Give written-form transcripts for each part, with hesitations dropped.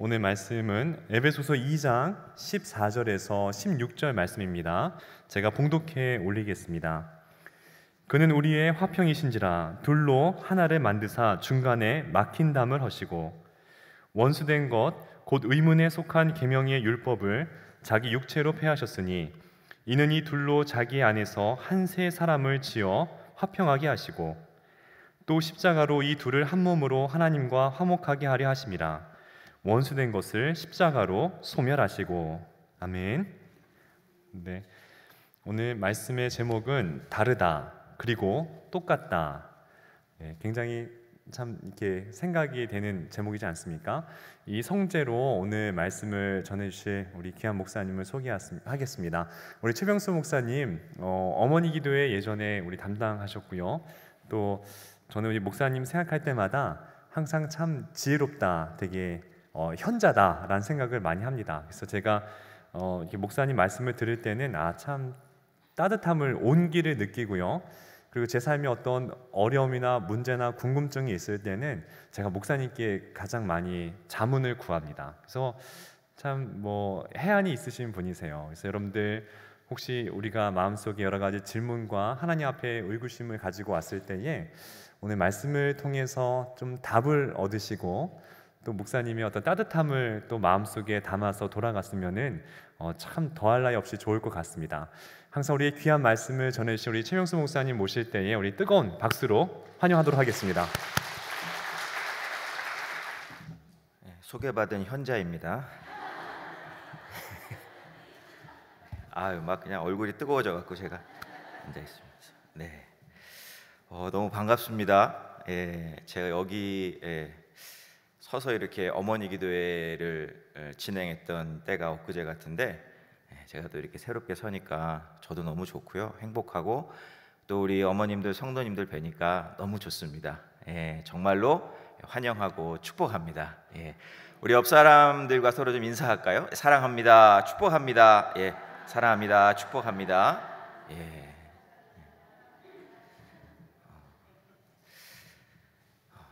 오늘 말씀은 에베소서 2장 14절에서 16절 말씀입니다. 제가 봉독해 올리겠습니다. 그는 우리의 화평이신지라 둘로 하나를 만드사 중간에 막힌 담을 허시고 원수된 것 곧 의문에 속한 계명의 율법을 자기 육체로 폐하셨으니 이는 이 둘로 자기 안에서 한 세 사람을 지어 화평하게 하시고 또 십자가로 이 둘을 한 몸으로 하나님과 화목하게 하려 하심이라. 원수된 것을 십자가로 소멸하시고. 아멘. 네, 오늘 말씀의 제목은 다르다 그리고 똑같다. 굉장히 참 이렇게 생각이 되는 제목이지 않습니까? 이 성제로 오늘 말씀을 전해주실 우리 귀한 목사님을 소개하겠습니다. 우리 최병수 목사님, 어머니 기도회 예전에 우리 담당하셨고요. 또 저는 우리 목사님 생각할 때마다 항상 참 지혜롭다, 되게 현자다라는 생각을 많이 합니다. 그래서 제가 이렇게 목사님 말씀을 들을 때는 참 따뜻함을, 온기를 느끼고요. 그리고 제 삶에 어떤 어려움이나 문제나 궁금증이 있을 때는 제가 목사님께 가장 많이 자문을 구합니다. 그래서 참 해안이 있으신 분이세요. 그래서 여러분들 혹시 우리가 마음속에 여러 가지 질문과 하나님 앞에 의구심을 가지고 왔을 때에 오늘 말씀을 통해서 좀 답을 얻으시고 또 목사님의 어떤 따뜻함을 또 마음속에 담아서 돌아갔으면은 참 더할 나위 없이 좋을 것 같습니다. 항상 우리의 귀한 말씀을 전해주신 우리 최명수 목사님 모실 때에 우리 뜨거운 박수로 환영하도록 하겠습니다. 소개받은 현자입니다. 막 그냥 얼굴이 뜨거워져 갖고 제가 앉아 있습니다. 네, 너무 반갑습니다. 제가 여기 서서 이렇게 어머니 기도회를 진행했던 때가 엊그제 같은데 제가 또 이렇게 새롭게 서니까 저도 너무 좋고요, 행복하고 또 우리 어머님들 성도님들 뵈니까 너무 좋습니다. 정말로 환영하고 축복합니다. 우리 옆 사람들과 서로 좀 인사할까요? 사랑합니다, 축복합니다. 사랑합니다, 축복합니다.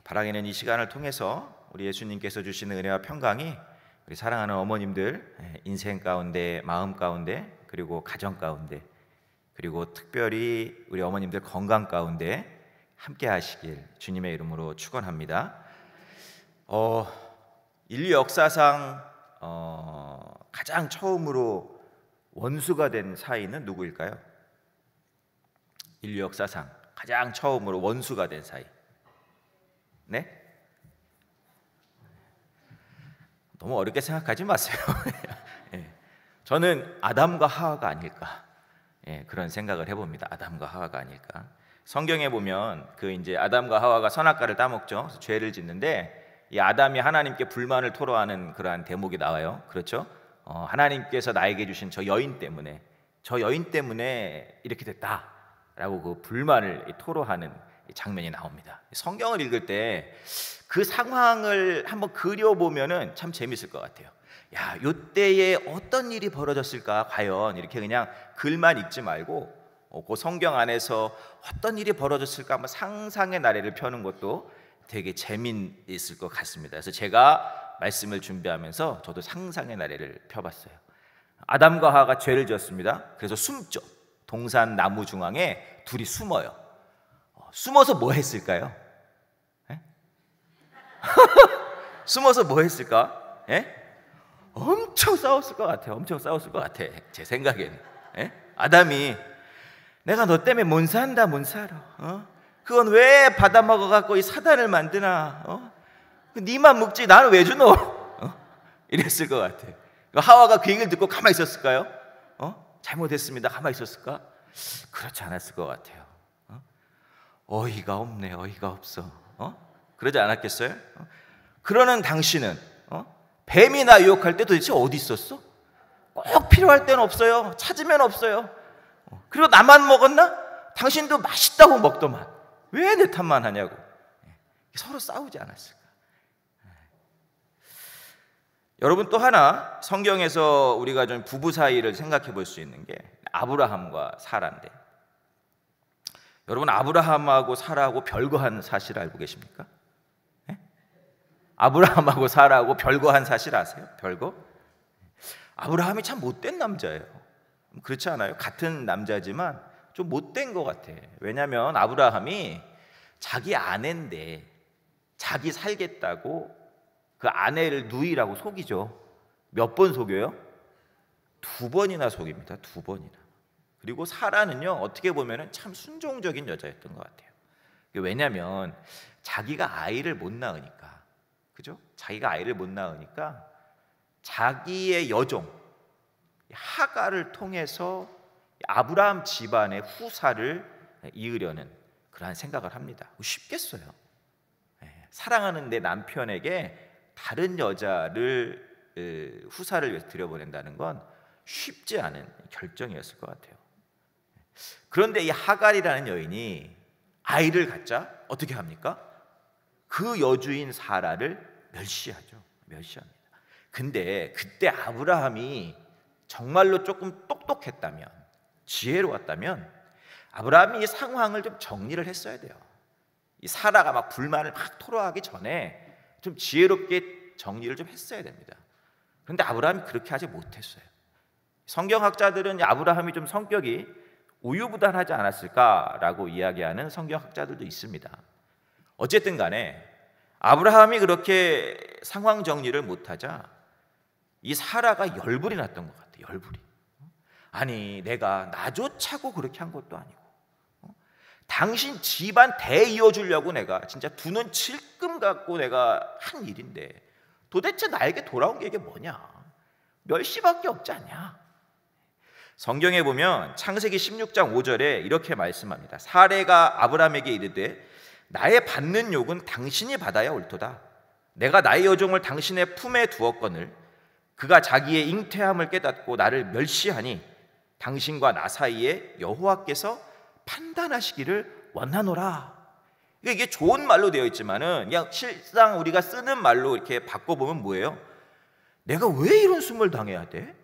바라기는 이 시간을 통해서 우리 예수님께서 주시는 은혜와 평강이 우리 사랑하는 어머님들 인생 가운데, 마음 가운데, 그리고 가정 가운데, 그리고 특별히 우리 어머님들 건강 가운데 함께 하시길 주님의 이름으로 축원합니다. 인류 역사상 가장 처음으로 원수가 된 사이는 누구일까요? 인류 역사상 가장 처음으로 원수가 된 사이. 네? 너무 어렵게 생각하지 마세요. 저는 아담과 하와가 아닐까, 그런 생각을 해봅니다. 아담과 하와가 아닐까. 성경에 보면 이제 아담과 하와가 선악과를 따먹죠. 그래서 죄를 짓는데 이 아담이 하나님께 불만을 토로하는 그러한 대목이 나와요. 그렇죠? 하나님께서 나에게 주신 저 여인 때문에 이렇게 됐다라고 그 불만을 토로하는 장면이 나옵니다. 성경을 읽을 때 그 상황을 한번 그려보면은 참 재밌을 것 같아요. 요때에 어떤 일이 벌어졌을까 과연, 이렇게 그냥 글만 읽지 말고 그 성경 안에서 어떤 일이 벌어졌을까 한번 상상의 나래를 펴는 것도 되게 재미있을 것 같습니다. 그래서 제가 말씀을 준비하면서 저도 상상의 나래를 펴봤어요. 아담과 하와가 죄를 지었습니다. 그래서 숨죠. 동산 나무 중앙에 둘이 숨어요. 숨어서 뭐 했을까요? 숨어서 뭐 했을까? 엄청 싸웠을 것 같아요. 엄청 싸웠을 것 같아. 제 생각에는. 아담이 내가 너 때문에 못 산다, 못 살아. 그건 왜 받아먹어 갖고 이 사단을 만드나? 니만 먹지 나는 왜 주노? 이랬을 것 같아. 하와가 그 얘기를 듣고 가만히 있었을까요? 잘못했습니다. 가만히 있었을까? 그렇지 않았을 것 같아요. 어이가 없네, 어이가 없어. 그러지 않았겠어요? 그러는 당신은 뱀이 나 유혹할 때 도대체 어디 있었어? 꼭 필요할 때는 없어요. 찾으면 없어요. 그리고 나만 먹었나? 당신도 맛있다고 먹더만 왜 내 탓만 하냐고. 서로 싸우지 않았을까? 여러분, 또 하나 성경에서 우리가 좀 부부 사이를 생각해 볼 수 있는 게 아브라함과 사라인데, 여러분 아브라함하고 사라하고 별거한 사실 알고 계십니까? 아브라함하고 사라하고 별거 한 사실 아세요? 별거? 아브라함이 참 못된 남자예요. 그렇지 않아요? 같은 남자지만 좀 못된 것 같아. 왜냐하면 아브라함이 자기 아내인데 자기 살겠다고 그 아내를 누이라고 속이죠. 몇 번 속여요? 2번이나 속입니다. 2번이나. 그리고 사라는요, 어떻게 보면 참 순종적인 여자였던 것 같아요. 왜냐하면 자기가 아이를 못 낳으니까, 그죠? 자기가 아이를 못 낳으니까 자기의 여종 하가를 통해서 아브라함 집안의 후사를 이으려는 그러한 생각을 합니다. 쉽겠어요. 사랑하는 내 남편에게 다른 여자를 후사를 위해서 들여보낸다는 건 쉽지 않은 결정이었을 것 같아요. 그런데 이 하갈이라는 여인이 아이를 갖자 어떻게 합니까? 그 여주인 사라를 멸시하죠. 멸시합니다. 근데 그때 아브라함이 정말로 조금 똑똑했다면, 지혜로웠다면 아브라함이 이 상황을 좀 정리를 했어야 돼요. 이 사라가 막 불만을 막 토로하기 전에 좀 지혜롭게 정리를 좀 했어야 됩니다. 그런데 아브라함이 그렇게 하지 못했어요. 성경학자들은 아브라함이 좀 성격이 우유부단하지 않았을까라고 이야기하는 성경학자들도 있습니다. 어쨌든 간에 아브라함이 그렇게 상황 정리를 못하자 이 사라가 열불이 났던 것 같아요. 열불이. 아니, 내가 나조차고 그렇게 한 것도 아니고, 당신 집안 대이어주려고 내가 진짜 두 눈 칠끔 갖고 내가 한 일인데 도대체 나에게 돌아온 게 이게 뭐냐? 멸시밖에 없지 않냐? 성경에 보면 창세기 16장 5절에 이렇게 말씀합니다. 사레가 아브라함에게 이르되 나의 받는 욕은 당신이 받아야 옳도다. 내가 나의 여종을 당신의 품에 두었거늘 그가 자기의 잉태함을 깨닫고 나를 멸시하니 당신과 나 사이에 여호와께서 판단하시기를 원하노라. 이게 좋은 말로 되어 있지만은 그냥 실상 우리가 쓰는 말로 이렇게 바꿔보면 뭐예요? 내가 왜 이런 숨을 당해야 돼?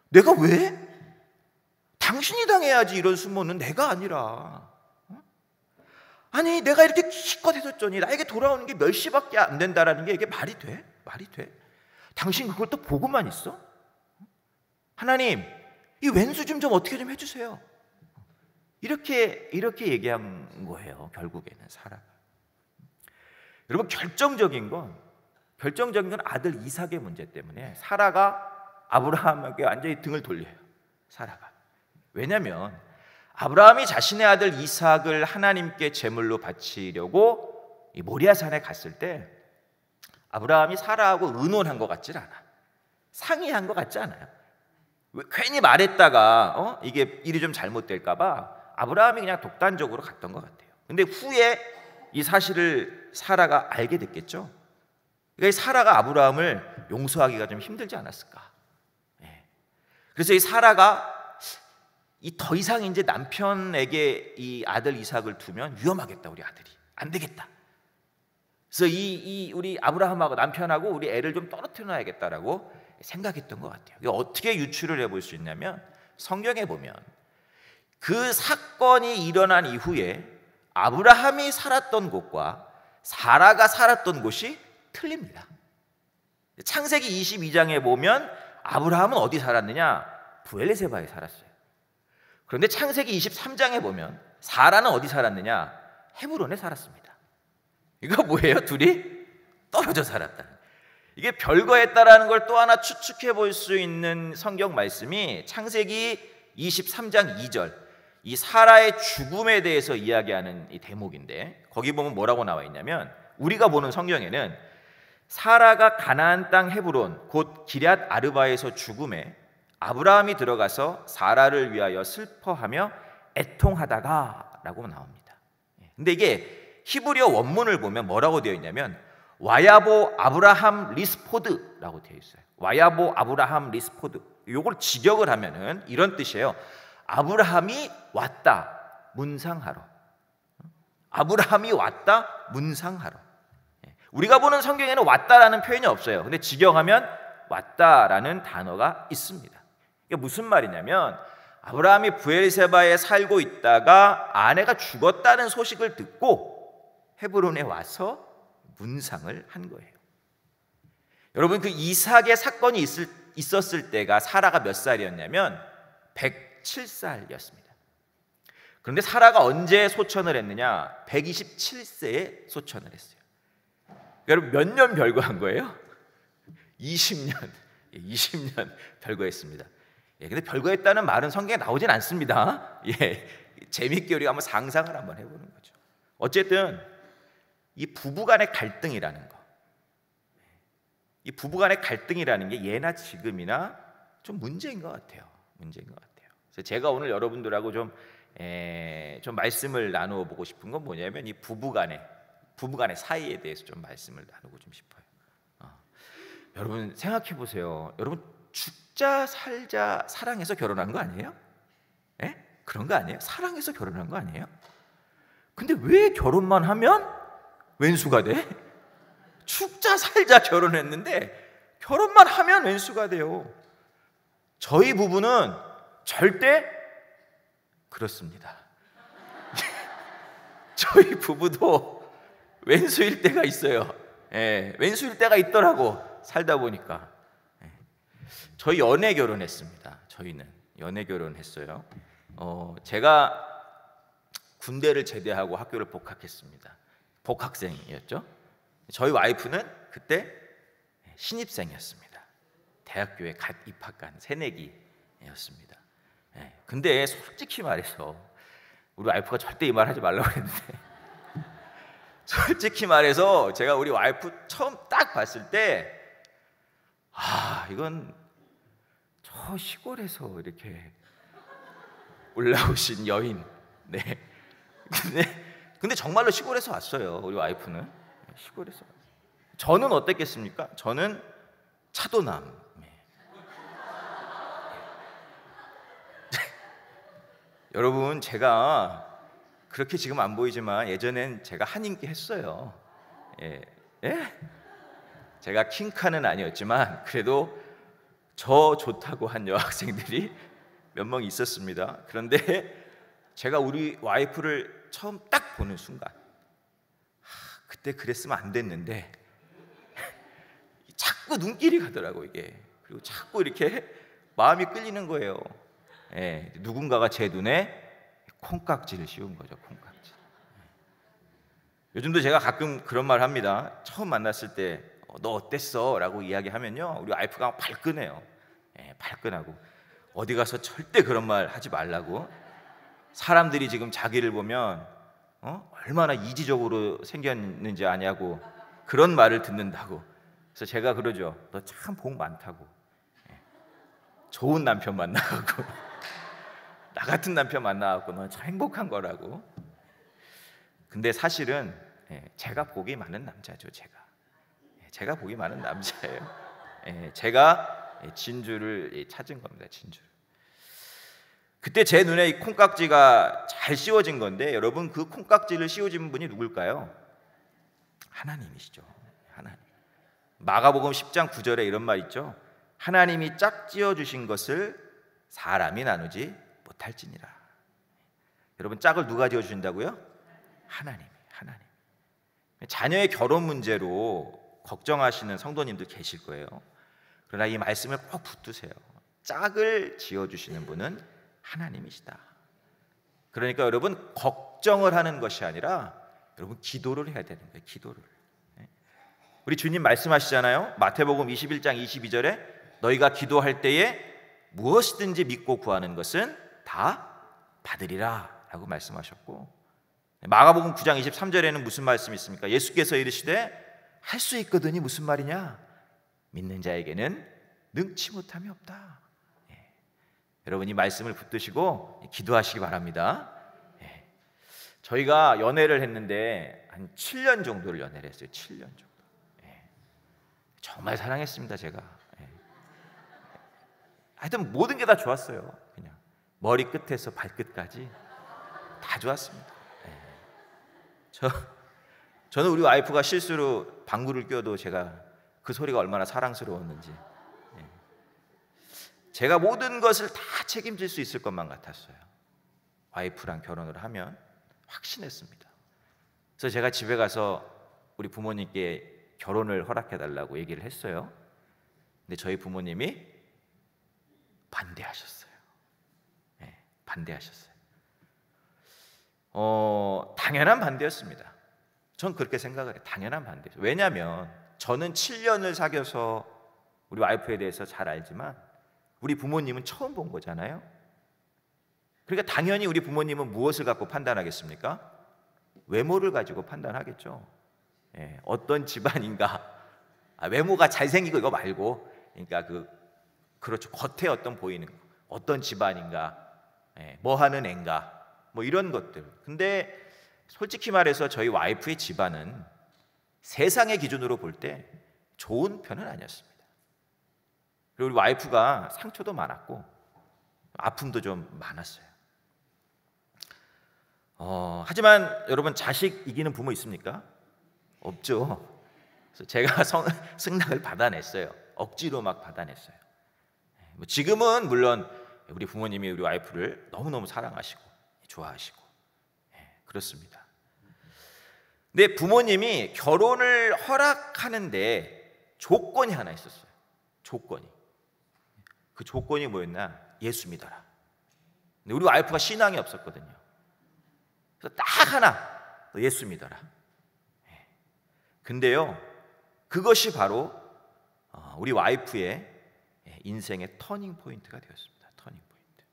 내가 왜? 당신이 당해야지. 이런 수모는 내가 아니라. 아니, 내가 이렇게 기껏 해줬더니 나에게 돌아오는 게 멸시밖에 안 된다라는 게 이게 말이 돼? 말이 돼? 당신 그걸 또 보고만 있어? 하나님, 이 왼수 좀 어떻게 좀 해주세요. 이렇게 얘기한 거예요. 결국에는 사라가. 여러분, 결정적인 건 아들 이삭의 문제 때문에 사라가 아브라함에게 완전히 등을 돌려요. 사라가. 왜냐하면 아브라함이 자신의 아들 이삭을 하나님께 제물로 바치려고 이 모리아산에 갔을 때 아브라함이 사라하고 의논한 것 같질 않아. 상의한 것 같지 않아요. 괜히 말했다가 이게 일이 좀 잘못될까 봐 아브라함이 그냥 독단적으로 갔던 것 같아요. 근데 후에 이 사실을 사라가 알게 됐겠죠. 그러니까 사라가 아브라함을 용서하기가 좀 힘들지 않았을까. 그래서 이 사라가 더 이상 이제 남편에게 이 아들 이삭을 두면 위험하겠다. 우리 아들이 안 되겠다. 그래서 우리 아브라함하고 남편하고 우리 애를 좀 떨어뜨려 놔야겠다라고 생각했던 것 같아요. 이거 어떻게 유추를 해볼 수 있냐면 성경에 보면 그 사건이 일어난 이후에 아브라함이 살았던 곳과 사라가 살았던 곳이 틀립니다. 창세기 22장에 보면 아브라함은 어디 살았느냐? 브엘세바에 살았어요. 그런데 창세기 23장에 보면 사라는 어디 살았느냐? 헤브론에 살았습니다. 이거 뭐예요? 둘이 떨어져 살았다. 이게 별거했다라는 걸 또 하나 추측해 볼 수 있는 성경 말씀이 창세기 23장 2절, 이 사라의 죽음에 대해서 이야기하는 이 대목인데, 거기 보면 뭐라고 나와 있냐면 우리가 보는 성경에는 사라가 가나안 땅 헤브론 곧 기럇 아르바에서 죽음에 아브라함이 들어가서 사라를 위하여 슬퍼하며 애통하다가 라고 나옵니다. 근데 이게 히브리어 원문을 보면 뭐라고 되어 있냐면 와야보 아브라함 리스포드라고 되어 있어요. 와야보 아브라함 리스포드. 요걸 직역을 하면은 이런 뜻이에요. 아브라함이 왔다 문상하러. 아브라함이 왔다 문상하러. 우리가 보는 성경에는 왔다라는 표현이 없어요. 근데 직역하면 왔다라는 단어가 있습니다. 이게 무슨 말이냐면 아브라함이 브엘세바에 살고 있다가 아내가 죽었다는 소식을 듣고 헤브론에 와서 문상을 한 거예요. 여러분, 그 이삭의 사건이 있었을 때가 사라가 몇 살이었냐면 107살이었습니다. 그런데 사라가 언제 소천을 했느냐? 127세에 소천을 했어요. 여러분, 몇 년 별거한 거예요? 20년. 20년 별거했습니다. 근데 별거했다는 말은 성경에 나오진 않습니다. 재밌게 우리가 한번 상상을 한번 해보는 거죠. 어쨌든 이 부부간의 갈등이라는 거, 이 부부간의 갈등이라는 게 예나 지금이나 좀 문제인 것 같아요. 문제인 것 같아요. 그래서 제가 오늘 여러분들하고 좀 말씀을 나누어 보고 싶은 건 뭐냐면 이 부부간의 사이에 대해서 좀 말씀을 나누고 좀 싶어요. 여러분 생각해 보세요. 여러분 죽자 살자 사랑해서 결혼한 거 아니에요? 그런 거 아니에요? 사랑해서 결혼한 거 아니에요? 근데 왜 결혼만 하면 왼수가 돼? 죽자 살자 결혼했는데 결혼만 하면 왼수가 돼요. 저희 부부는 절대 그렇습니다. 저희 부부도 왼수일 때가 있어요. 왼수일 때가 있더라고, 살다 보니까. 저희 연애 결혼했습니다. 저희는 연애 결혼했어요. 제가 군대를 제대하고 학교를 복학했습니다. 복학생이었죠. 저희 와이프는 그때 신입생이었습니다. 대학교에 갓 입학한 새내기였습니다. 근데 솔직히 말해서 우리 와이프가 절대 이 말 하지 말라고 했는데 솔직히 말해서 제가 우리 와이프 처음 딱 봤을 때 이건 저 시골에서 이렇게 올라오신 여인. 근데 정말로 시골에서 왔어요. 우리 와이프는 시골에서 왔어요. 저는 어땠겠습니까? 저는 차도남. 여러분, 제가 그렇게 지금 안 보이지만 예전엔 제가 한인기 했어요. 제가 킹카는 아니었지만 그래도 저 좋다고 한 여학생들이 몇 명 있었습니다. 그런데 제가 우리 와이프를 처음 딱 보는 순간 그때 그랬으면 안 됐는데 자꾸 눈길이 가더라고 이게. 그리고 자꾸 이렇게 마음이 끌리는 거예요. 누군가가 제 눈에 콩깍지를 씌운 거죠. 콩깍지. 요즘도 제가 가끔 그런 말 합니다. 처음 만났을 때 너 어땠어? 라고 이야기하면요, 우리 와이프가 발끈해요. 발끈하고 어디 가서 절대 그런 말 하지 말라고. 사람들이 지금 자기를 보면 얼마나 이지적으로 생겼는지 아냐고 그런 말을 듣는다고. 그래서 제가 그러죠. 너 참 복 많다고. 좋은 남편 만나고 나 같은 남편 만나갖고 너 참 행복한 거라고. 근데 사실은 제가 복이 많은 남자죠. 제가 복이 많은 남자예요. 제가 진주를 찾은 겁니다. 진주. 그때 제 눈에 이 콩깍지가 잘 씌워진 건데, 여러분 그 콩깍지를 씌워진 분이 누굴까요? 하나님이시죠. 하나님. 마가복음 10장 9절에 이런 말 있죠. 하나님이 짝지어 주신 것을 사람이 나누지 못할지니라. 여러분, 짝을 누가 지어 주신다고요? 하나님. 자녀의 결혼 문제로 걱정하시는 성도님들 계실 거예요. 그러나 이 말씀을 꼭 붙드세요. 짝을 지어 주시는 분은 하나님이시다. 그러니까 여러분, 걱정을 하는 것이 아니라 여러분 기도를 해야 되는 거예요. 기도를. 우리 주님 말씀하시잖아요. 마태복음 21장 22절에 너희가 기도할 때에 무엇이든지 믿고 구하는 것은 다 받으리라 라고 말씀하셨고, 마가복음 9장 23절에는 무슨 말씀이 있습니까? 예수께서 이르시되 할 수 있거든이 무슨 말이냐? 믿는 자에게는 능치 못함이 없다. 여러분, 이 말씀을 붙드시고 기도하시기 바랍니다. 저희가 연애를 했는데 한 7년 정도를 연애를 했어요. 7년 정도. 정말 사랑했습니다. 제가. 하여튼 모든 게 다 좋았어요. 그냥 머리 끝에서 발끝까지 다 좋았습니다. 저는 우리 와이프가 실수로 방구를 껴도 제가 그 소리가 얼마나 사랑스러웠는지, 제가 모든 것을 다 책임질 수 있을 것만 같았어요. 와이프랑 결혼을 하면 확신했습니다. 그래서 제가 집에 가서 우리 부모님께 결혼을 허락해달라고 얘기를 했어요. 근데 저희 부모님이 반대하셨어요. 네, 반대하셨어요. 당연한 반대였습니다. 전 그렇게 생각을 해요. 당연한 반대였어요. 왜냐하면 저는 7년을 사귀어서 우리 와이프에 대해서 잘 알지만 우리 부모님은 처음 본 거잖아요. 그러니까 당연히 우리 부모님은 무엇을 갖고 판단하겠습니까? 외모를 가지고 판단하겠죠. 예, 어떤 집안인가, 외모가 잘생기고 이거 말고, 그러니까 그렇죠. 겉에 어떤 보이는 거, 어떤 집안인가, 예, 뭐 하는 애인가, 뭐 이런 것들. 근데 솔직히 말해서 저희 와이프의 집안은 세상의 기준으로 볼 때 좋은 편은 아니었습니다. 그리고 우리 와이프가 상처도 많았고 아픔도 좀 많았어요. 하지만 여러분, 자식 이기는 부모 있습니까? 없죠. 그래서 제가 승낙을 받아냈어요. 억지로 막 받아냈어요. 지금은 물론 우리 부모님이 우리 와이프를 너무너무 사랑하시고 좋아하시고 그렇습니다. 근데 부모님이 결혼을 허락하는데 조건이 하나 있었어요. 조건이. 그 조건이 뭐였나? 예수 믿어라. 근데 우리 와이프가 신앙이 없었거든요. 그래서 딱 하나, 너 예수 믿어라. 근데요, 그것이 바로 우리 와이프의 인생의 터닝 포인트가 되었습니다. 터닝 포인트.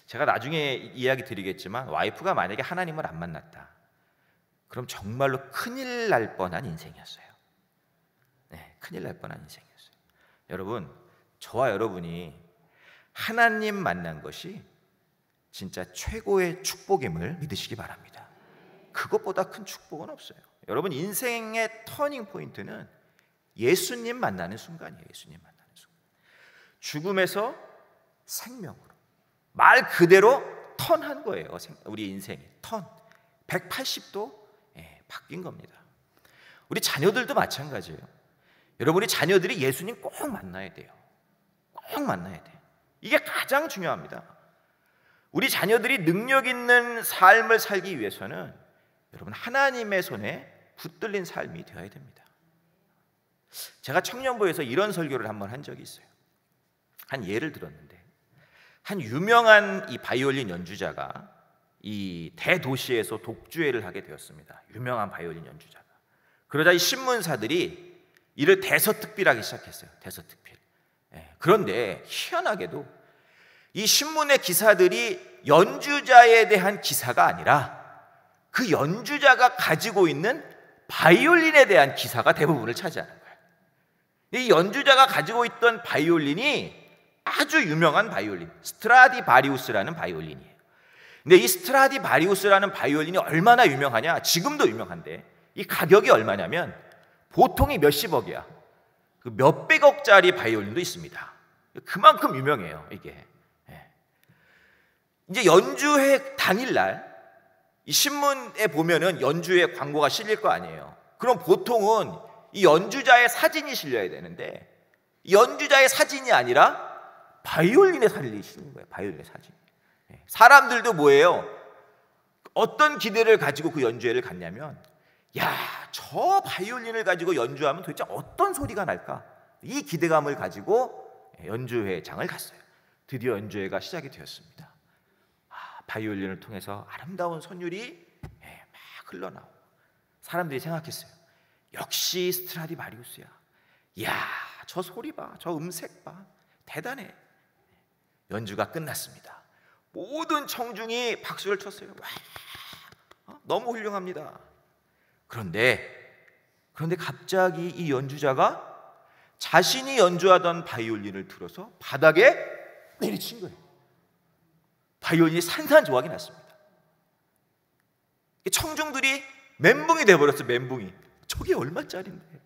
제가 나중에 이야기 드리겠지만 와이프가 만약에 하나님을 안 만났다, 그럼 정말로 큰일 날 뻔한 인생이었어요. 네, 큰일 날 뻔한 인생이었어요. 여러분, 저와 여러분이 하나님 만난 것이 진짜 최고의 축복임을 믿으시기 바랍니다. 그것보다 큰 축복은 없어요. 여러분, 인생의 터닝 포인트는 예수님 만나는 순간이에요. 예수님 만나는 순간. 죽음에서 생명으로, 말 그대로 턴한 거예요. 우리 인생이 턴 180도 바뀐 겁니다. 우리 자녀들도 마찬가지예요. 여러분, 우리 자녀들이 예수님 꼭 만나야 돼요. 꼭 만나야 돼요. 이게 가장 중요합니다. 우리 자녀들이 능력 있는 삶을 살기 위해서는 여러분, 하나님의 손에 붙들린 삶이 되어야 됩니다. 제가 청년부에서 이런 설교를 한번 한 적이 있어요. 한 예를 들었는데, 한 유명한 이 바이올린 연주자가 이 대도시에서 독주회를 하게 되었습니다. 유명한 바이올린 연주자가. 그러자 이 신문사들이 이를 대서특필하기 시작했어요. 대서특필. 그런데 희한하게도 이 신문의 기사들이 연주자에 대한 기사가 아니라 그 연주자가 가지고 있는 바이올린에 대한 기사가 대부분을 차지하는 거예요. 이 연주자가 가지고 있던 바이올린이 아주 유명한 바이올린, 스트라디바리우스라는 바이올린이에요. 근데 이 스트라디바리우스라는 바이올린이 얼마나 유명하냐? 지금도 유명한데 이 가격이 얼마냐면 보통이 몇십억이야. 그 몇백억짜리 바이올린도 있습니다. 그만큼 유명해요, 이게. 이제 연주회 당일날 이 신문에 보면은 연주회 광고가 실릴 거 아니에요. 그럼 보통은 이 연주자의 사진이 실려야 되는데 연주자의 사진이 아니라 바이올린의 사진이 실린 거예요. 바이올린의 사진. 사람들도 뭐예요? 어떤 기대를 가지고 그 연주회를 갔냐면, 야, 저 바이올린을 가지고 연주하면 도대체 어떤 소리가 날까? 이 기대감을 가지고 연주회장을 갔어요. 드디어 연주회가 시작이 되었습니다. 바이올린을 통해서 아름다운 선율이 막 흘러나오고 사람들이 생각했어요. 역시 스트라디바리우스야. 야, 저 소리 봐, 저 음색 봐, 대단해. 연주가 끝났습니다. 모든 청중이 박수를 쳤어요. 와, 너무 훌륭합니다. 그런데 갑자기 이 연주자가 자신이 연주하던 바이올린을 들어서 바닥에 내리친 거예요. 바이올린이 산산조각이 났습니다. 청중들이 멘붕이 돼버렸어요. 멘붕이. 저게 얼마짜린데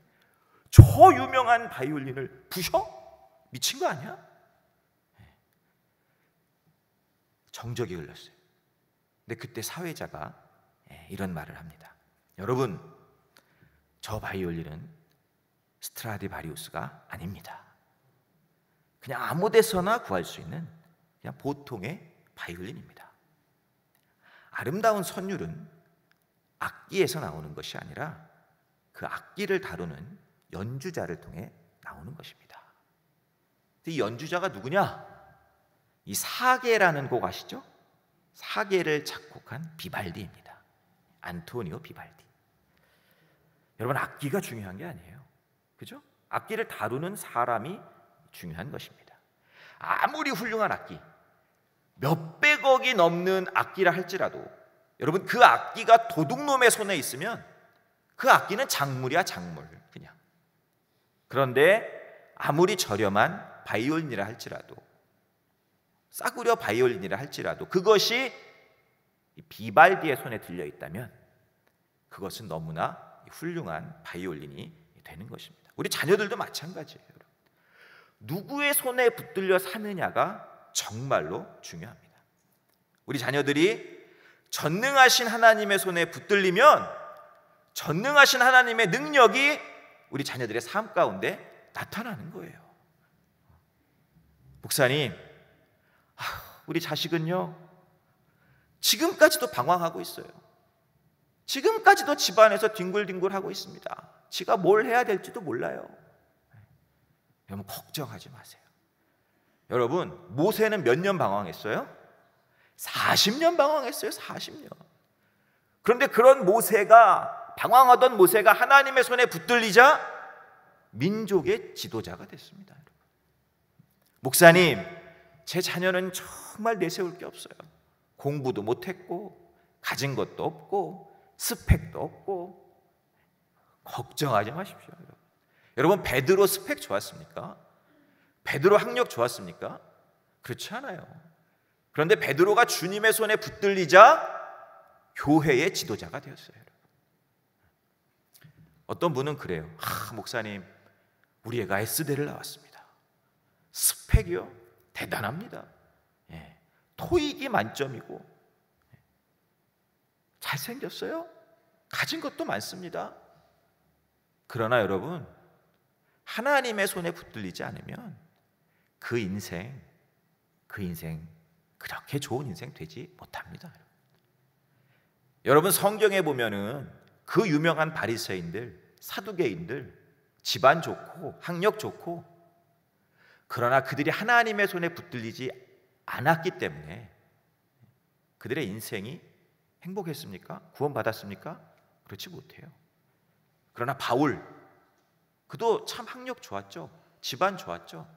저 유명한 바이올린을 부셔? 미친 거 아니야? 정적이 흘렀어요. 근데 그때 사회자가 이런 말을 합니다. 여러분, 저 바이올린은 스트라디바리우스가 아닙니다. 그냥 아무 데서나 구할 수 있는 그냥 보통의 바이올린입니다. 아름다운 선율은 악기에서 나오는 것이 아니라 그 악기를 다루는 연주자를 통해 나오는 것입니다. 이 연주자가 누구냐? 이 사계라는 곡 아시죠? 사계를 작곡한 비발디입니다. 안토니오 비발디. 여러분, 악기가 중요한 게 아니에요. 그죠? 악기를 다루는 사람이 중요한 것입니다. 아무리 훌륭한 악기, 몇백억이 넘는 악기라 할지라도 여러분, 그 악기가 도둑놈의 손에 있으면 그 악기는 작물이야, 작물. 그냥. 그런데 아무리 저렴한 바이올린이라 할지라도, 싸구려 바이올린이라 할지라도 그것이 비발디의 손에 들려 있다면 그것은 너무나 훌륭한 바이올린이 되는 것입니다. 우리 자녀들도 마찬가지예요. 누구의 손에 붙들려 사느냐가 정말로 중요합니다. 우리 자녀들이 전능하신 하나님의 손에 붙들리면 전능하신 하나님의 능력이 우리 자녀들의 삶 가운데 나타나는 거예요. 목사님, 우리 자식은요 지금까지도 방황하고 있어요. 지금까지도 집안에서 뒹굴뒹굴하고 있습니다. 지가 뭘 해야 될지도 몰라요. 여러분, 걱정하지 마세요. 여러분, 모세는 몇 년 방황했어요? 40년 방황했어요. 40년. 그런데 그런 모세가, 방황하던 모세가 하나님의 손에 붙들리자 민족의 지도자가 됐습니다. 목사님, 제 자녀는 정말 내세울 게 없어요. 공부도 못했고 가진 것도 없고 스펙도 없고. 걱정하지 마십시오. 여러분, 베드로 스펙 좋았습니까? 베드로 학력 좋았습니까? 그렇지 않아요. 그런데 베드로가 주님의 손에 붙들리자 교회의 지도자가 되었어요. 어떤 분은 그래요. 목사님, 우리 애가 S대를 나왔습니다. 스펙이요? 대단합니다. 토익이 만점이고 잘생겼어요. 가진 것도 많습니다. 그러나 여러분, 하나님의 손에 붙들리지 않으면 그 인생 그렇게 좋은 인생 되지 못합니다. 여러분, 성경에 보면은 그 유명한 바리새인들, 사두개인들, 집안 좋고 학력 좋고, 그러나 그들이 하나님의 손에 붙들리지 않았기 때문에 그들의 인생이 행복했습니까? 구원받았습니까? 그렇지 못해요. 그러나 바울, 그도 참 학력 좋았죠. 집안 좋았죠.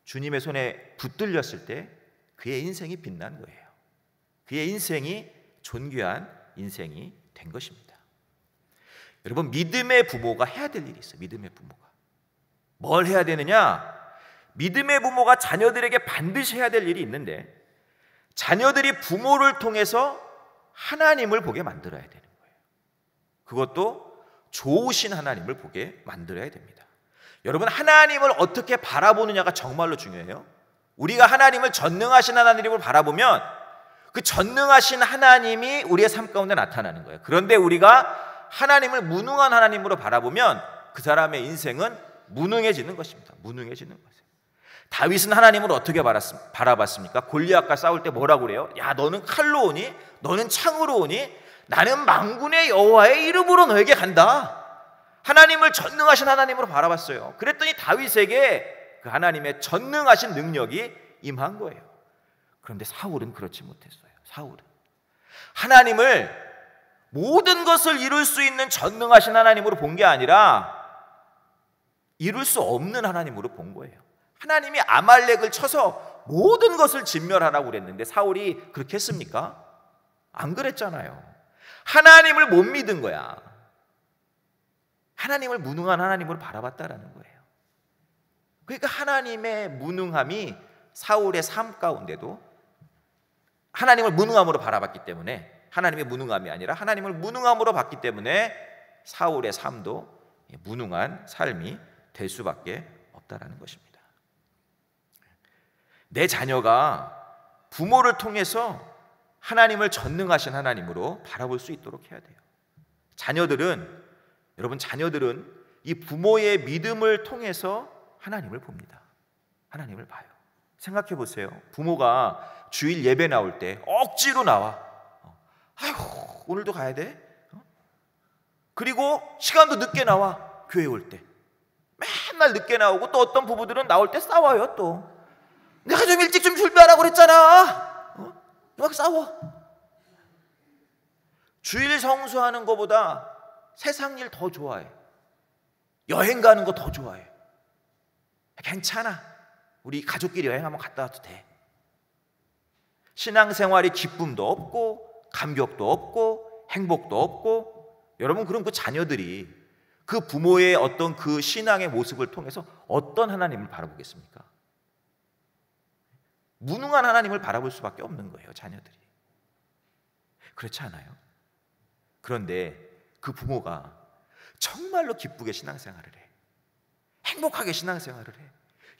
주님의 손에 붙들렸을 때 그의 인생이 빛난 거예요. 그의 인생이 존귀한 인생이 된 것입니다. 여러분, 믿음의 부모가 해야 될 일이 있어요. 믿음의 부모가. 뭘 해야 되느냐? 믿음의 부모가 자녀들에게 반드시 해야 될 일이 있는데, 자녀들이 부모를 통해서 하나님을 보게 만들어야 되는 거예요. 그것도 좋으신 하나님을 보게 만들어야 됩니다. 여러분, 하나님을 어떻게 바라보느냐가 정말로 중요해요. 우리가 하나님을 전능하신 하나님을 바라보면 그 전능하신 하나님이 우리의 삶 가운데 나타나는 거예요. 그런데 우리가 하나님을 무능한 하나님으로 바라보면 그 사람의 인생은 무능해지는 것입니다. 무능해지는 거예요. 다윗은 하나님을 어떻게 바라봤습니까? 골리앗과 싸울 때 뭐라고 그래요? 야, 너는 칼로 오니? 너는 창으로 오니? 나는 만군의 여호와의 이름으로 너에게 간다. 하나님을 전능하신 하나님으로 바라봤어요. 그랬더니 다윗에게 그 하나님의 전능하신 능력이 임한 거예요. 그런데 사울은 그렇지 못했어요. 사울은 하나님을 모든 것을 이룰 수 있는 전능하신 하나님으로 본 게 아니라 이룰 수 없는 하나님으로 본 거예요. 하나님이 아말렉을 쳐서 모든 것을 진멸하라고 그랬는데 사울이 그렇게 했습니까? 안 그랬잖아요. 하나님을 못 믿은 거야. 하나님을 무능한 하나님으로 바라봤다라는 거예요. 그러니까 하나님의 무능함이 사울의 삶 가운데도 하나님을 무능함으로 바라봤기 때문에, 하나님의 무능함이 아니라 하나님을 무능함으로 봤기 때문에 사울의 삶도 무능한 삶이 될 수밖에 없다라는 것입니다. 내 자녀가 부모를 통해서 하나님을 전능하신 하나님으로 바라볼 수 있도록 해야 돼요. 여러분, 자녀들은 이 부모의 믿음을 통해서 하나님을 봅니다. 하나님을 봐요. 생각해 보세요. 부모가 주일 예배 나올 때 억지로 나와. 아이고, 오늘도 가야 돼? 그리고 시간도 늦게 나와. 교회 올 때 참날 늦게 나오고, 또 어떤 부부들은 나올 때 싸워요. 또 내가 좀 일찍 좀 준비하라고 그랬잖아. 막 싸워. 주일 성수하는 것보다 세상 일 더 좋아해. 여행 가는 거 더 좋아해. 괜찮아, 우리 가족끼리 여행 한번 갔다 와도 돼. 신앙생활이 기쁨도 없고 감격도 없고 행복도 없고, 여러분 그럼 그 자녀들이 그 부모의 어떤 그 신앙의 모습을 통해서 어떤 하나님을 바라보겠습니까? 무능한 하나님을 바라볼 수밖에 없는 거예요, 자녀들이. 그렇지 않아요? 그런데 그 부모가 정말로 기쁘게 신앙생활을 해, 행복하게 신앙생활을 해,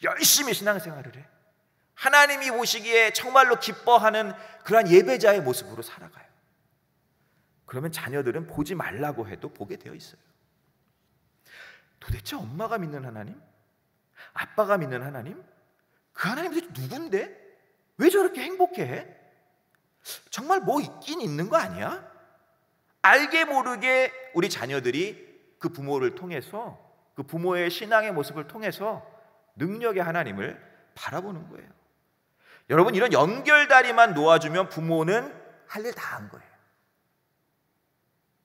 열심히 신앙생활을 해, 하나님이 보시기에 정말로 기뻐하는 그러한 예배자의 모습으로 살아가요. 그러면 자녀들은 보지 말라고 해도 보게 되어 있어요. 도대체 엄마가 믿는 하나님, 아빠가 믿는 하나님, 그 하나님이 도대체 누군데? 왜 저렇게 행복해? 정말 뭐 있긴 있는 거 아니야? 알게 모르게 우리 자녀들이 그 부모를 통해서, 그 부모의 신앙의 모습을 통해서 능력의 하나님을 바라보는 거예요. 여러분, 이런 연결다리만 놓아주면 부모는 할 일 다 한 거예요.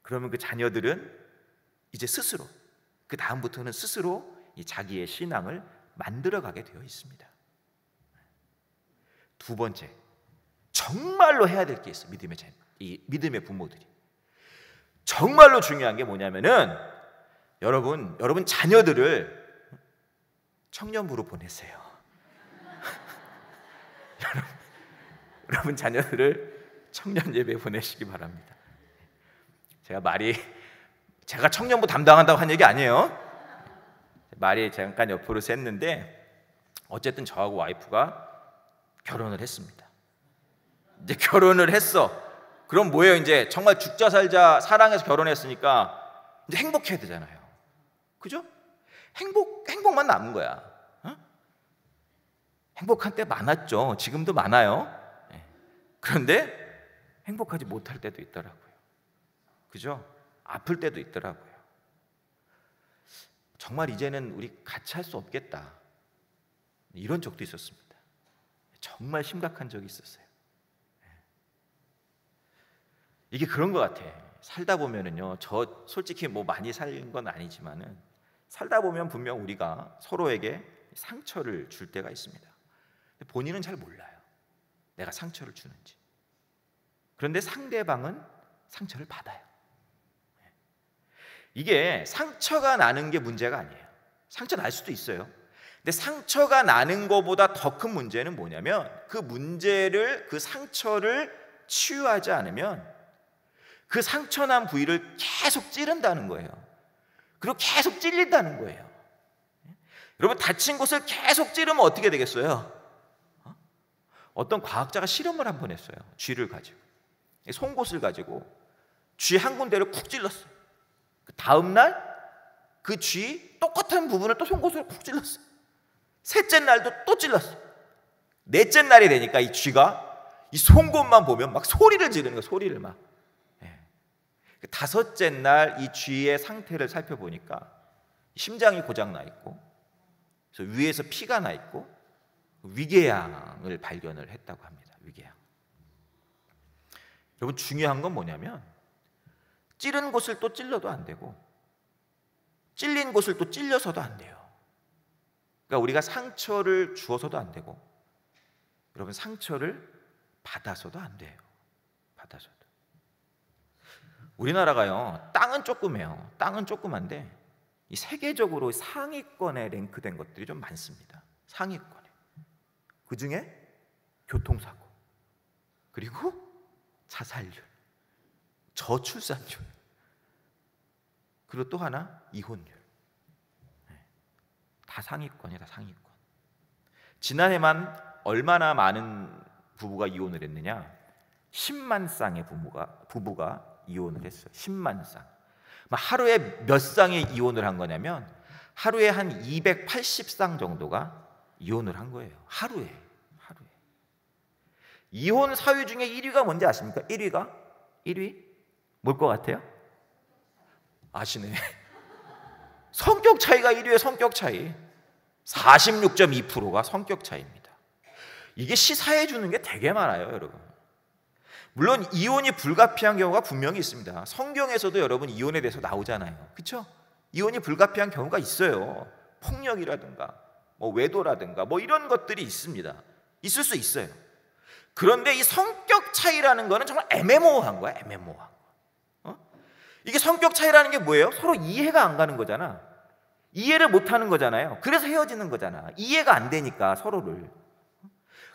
그러면 그 자녀들은 이제 스스로, 그 다음부터는 스스로 이 자기의 신앙을 만들어가게 되어 있습니다. 두 번째, 정말로 해야 될 게 있어요. 믿음의 부모들이 정말로 중요한 게 뭐냐면은, 여러분 자녀들을 청년부로 보내세요. 여러분 자녀들을 청년 예배 보내시기 바랍니다. 제가 청년부 담당한다고 한 얘기 아니에요. 말이 잠깐 옆으로 샜는데, 어쨌든 저하고 와이프가 결혼을 했습니다. 이제 결혼을 했어. 그럼 뭐예요? 이제 정말 죽자 살자 사랑해서 결혼했으니까 이제 행복해야 되잖아요. 그죠? 행복만 남은 거야. 행복한 때 많았죠. 지금도 많아요. 그런데 행복하지 못할 때도 있더라고요. 그죠? 아플 때도 있더라고요. 정말 이제는 우리 같이 할 수 없겠다, 이런 적도 있었습니다. 정말 심각한 적이 있었어요. 이게 그런 것 같아. 살다 보면은요, 저 솔직히 뭐 많이 살린 건 아니지만은 살다 보면 분명 우리가 서로에게 상처를 줄 때가 있습니다. 근데 본인은 잘 몰라요, 내가 상처를 주는지. 그런데 상대방은 상처를 받아요. 이게 상처가 나는 게 문제가 아니에요. 상처 날 수도 있어요. 근데 상처가 나는 것보다 더 큰 문제는 뭐냐면, 그 문제를, 그 상처를 치유하지 않으면 그 상처난 부위를 계속 찌른다는 거예요. 그리고 계속 찔린다는 거예요. 여러분, 다친 곳을 계속 찌르면 어떻게 되겠어요? 어떤 과학자가 실험을 한 번 했어요. 쥐를 가지고, 송곳을 가지고 쥐 한 군데를 쿡 찔렀어요. 다음 날 그 쥐 똑같은 부분을 또 송곳으로 쿡 찔렀어요. 셋째 날도 또 찔렀어요. 넷째 날이 되니까 이 쥐가 이 송곳만 보면 막 소리를 지르는 거예요. 소리를 막. 다섯째 날 이 쥐의 상태를 살펴보니까 심장이 고장 나 있고, 그래서 위에서 피가 나 있고, 위궤양을 발견을 했다고 합니다. 위궤양. 여러분, 중요한 건 뭐냐면, 찌른 곳을 또 찔러도 안 되고, 찔린 곳을 또 찔려서도 안 돼요. 그러니까 우리가 상처를 주어서도 안 되고, 여러분 상처를 받아서도 안 돼요. 받아서도. 우리나라가요, 땅은 조그매요. 땅은 조그만데 이 세계적으로 상위권에 랭크된 것들이 좀 많습니다. 상위권에. 그 중에 교통사고, 그리고 자살률, 저출산율, 그리고 또 하나 이혼율. 다 상위권이에요. 다 상위권. 지난해만 얼마나 많은 부부가 이혼을 했느냐? 10만 쌍의 부부가 이혼을 했어요. 10만 쌍. 하루에 몇 쌍의 이혼을 한 거냐면, 하루에 한 280쌍 정도가 이혼을 한 거예요. 하루에. 이혼 사유 중에 1위가 뭔지 아십니까? 1위? 뭘 것 같아요? 아시네. 성격 차이가 1위에 성격 차이. 46.2%가 성격 차이입니다. 이게 시사해 주는 게 되게 많아요, 여러분. 물론 이혼이 불가피한 경우가 분명히 있습니다. 성경에서도 여러분 이혼에 대해서 나오잖아요. 그렇죠? 이혼이 불가피한 경우가 있어요. 폭력이라든가 뭐 외도라든가 뭐 이런 것들이 있습니다. 있을 수 있어요. 그런데 이 성격 차이라는 거는 정말 애매모호한 거야. 애매모호한 거. 이게 성격 차이라는 게 뭐예요? 서로 이해가 안 가는 거잖아. 이해를 못 하는 거잖아요. 그래서 헤어지는 거잖아. 이해가 안 되니까 서로를.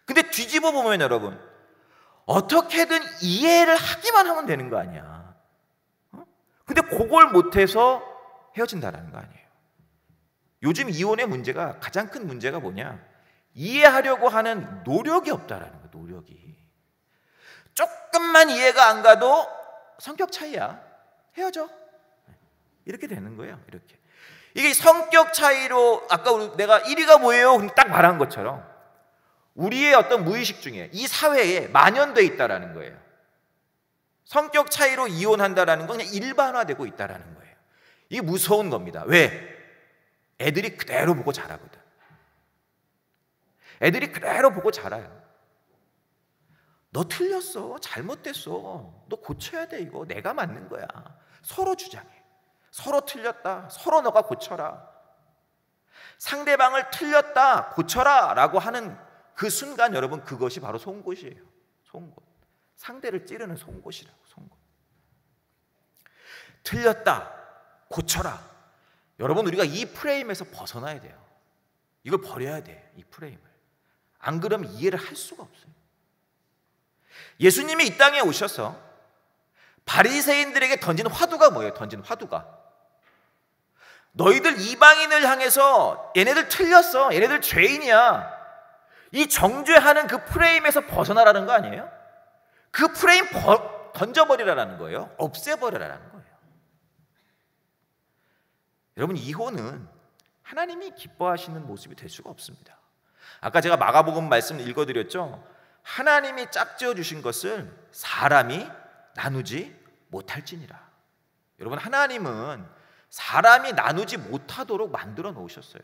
근데 뒤집어 보면 여러분, 어떻게든 이해를 하기만 하면 되는 거 아니야. 근데 그걸 못해서 헤어진다는 거 아니에요. 요즘 이혼의 문제가, 가장 큰 문제가 뭐냐? 이해하려고 하는 노력이 없다라는 거예요. 노력이. 조금만 이해가 안 가도 성격 차이야. 헤어져. 이렇게 되는 거예요. 이렇게. 이게 성격 차이로, 아까 내가 1위가 뭐예요? 딱 말한 것처럼 우리의 어떤 무의식 중에 이 사회에 만연되어 있다라는 거예요. 성격 차이로 이혼한다라는 건 그냥 일반화되고 있다라는 거예요. 이게 무서운 겁니다. 왜? 애들이 그대로 보고 자라거든. 애들이 그대로 보고 자라요. 너 틀렸어. 잘못됐어. 너 고쳐야 돼. 이거 내가 맞는 거야. 서로 주장해. 서로 틀렸다. 서로 너가 고쳐라. 상대방을 틀렸다. 고쳐라 라고 하는 그 순간 여러분, 그것이 바로 송곳이에요. 송곳. 상대를 찌르는 송곳이라고. 송곳. 틀렸다. 고쳐라. 여러분, 우리가 이 프레임에서 벗어나야 돼요. 이걸 버려야 돼. 이 프레임을. 안 그러면 이해를 할 수가 없어요. 예수님이 이 땅에 오셔서 바리새인들에게 던진 화두가 뭐예요? 던진 화두가 너희들 이방인을 향해서 얘네들 틀렸어. 얘네들 죄인이야. 이 정죄하는 그 프레임에서 벗어나라는 거 아니에요? 그 프레임 던져버리라는 거예요. 없애버리라는 거예요. 여러분, 이혼은 하나님이 기뻐하시는 모습이 될 수가 없습니다. 아까 제가 마가복음 말씀 읽어드렸죠. 하나님이 짝지어 주신 것을 사람이 나누지 못할지니라. 여러분, 하나님은 사람이 나누지 못하도록 만들어 놓으셨어요.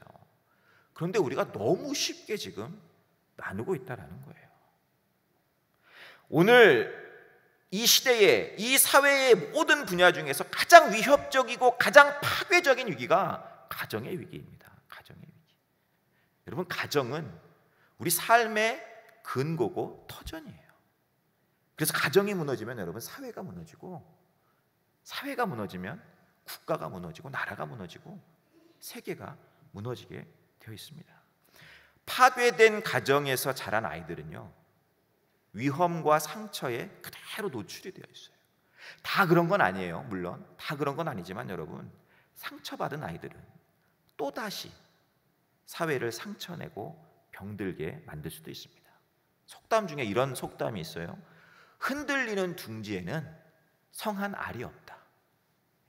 그런데 우리가 너무 쉽게 지금 나누고 있다는 거예요. 오늘 이 시대에, 이 사회의 모든 분야 중에서 가장 위협적이고 가장 파괴적인 위기가 가정의 위기입니다. 가정의 위기. 여러분, 가정은 우리 삶의 근거고 터전이에요. 그래서 가정이 무너지면 여러분, 사회가 무너지고, 사회가 무너지면 국가가 무너지고, 나라가 무너지고, 세계가 무너지게 되어 있습니다. 파괴된 가정에서 자란 아이들은요, 위험과 상처에 그대로 노출이 되어 있어요. 다 그런 건 아니에요. 물론 다 그런 건 아니지만 여러분, 상처받은 아이들은 또다시 사회를 상처내고 병들게 만들 수도 있습니다. 속담 중에 이런 속담이 있어요. 흔들리는 둥지에는 성한 알이 없다.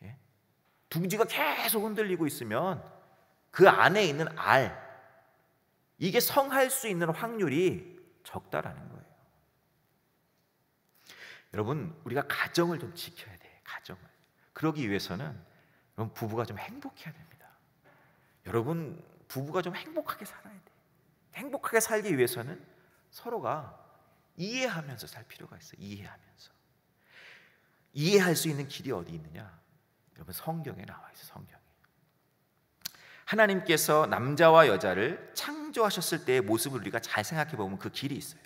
예? 둥지가 계속 흔들리고 있으면 그 안에 있는 알, 이게 성할 수 있는 확률이 적다라는 거예요. 여러분, 우리가 가정을 좀 지켜야 돼요. 가정을. 그러기 위해서는 여러분, 부부가 좀 행복해야 됩니다. 여러분, 부부가 좀 행복하게 살아야 돼요. 행복하게 살기 위해서는 서로가 이해하면서 살 필요가 있어요. 이해하면서. 이해할 수 있는 길이 어디 있느냐? 여러분, 성경에 나와 있어요. 성경에. 하나님께서 남자와 여자를 창조하셨을 때의 모습을 우리가 잘 생각해 보면 그 길이 있어요.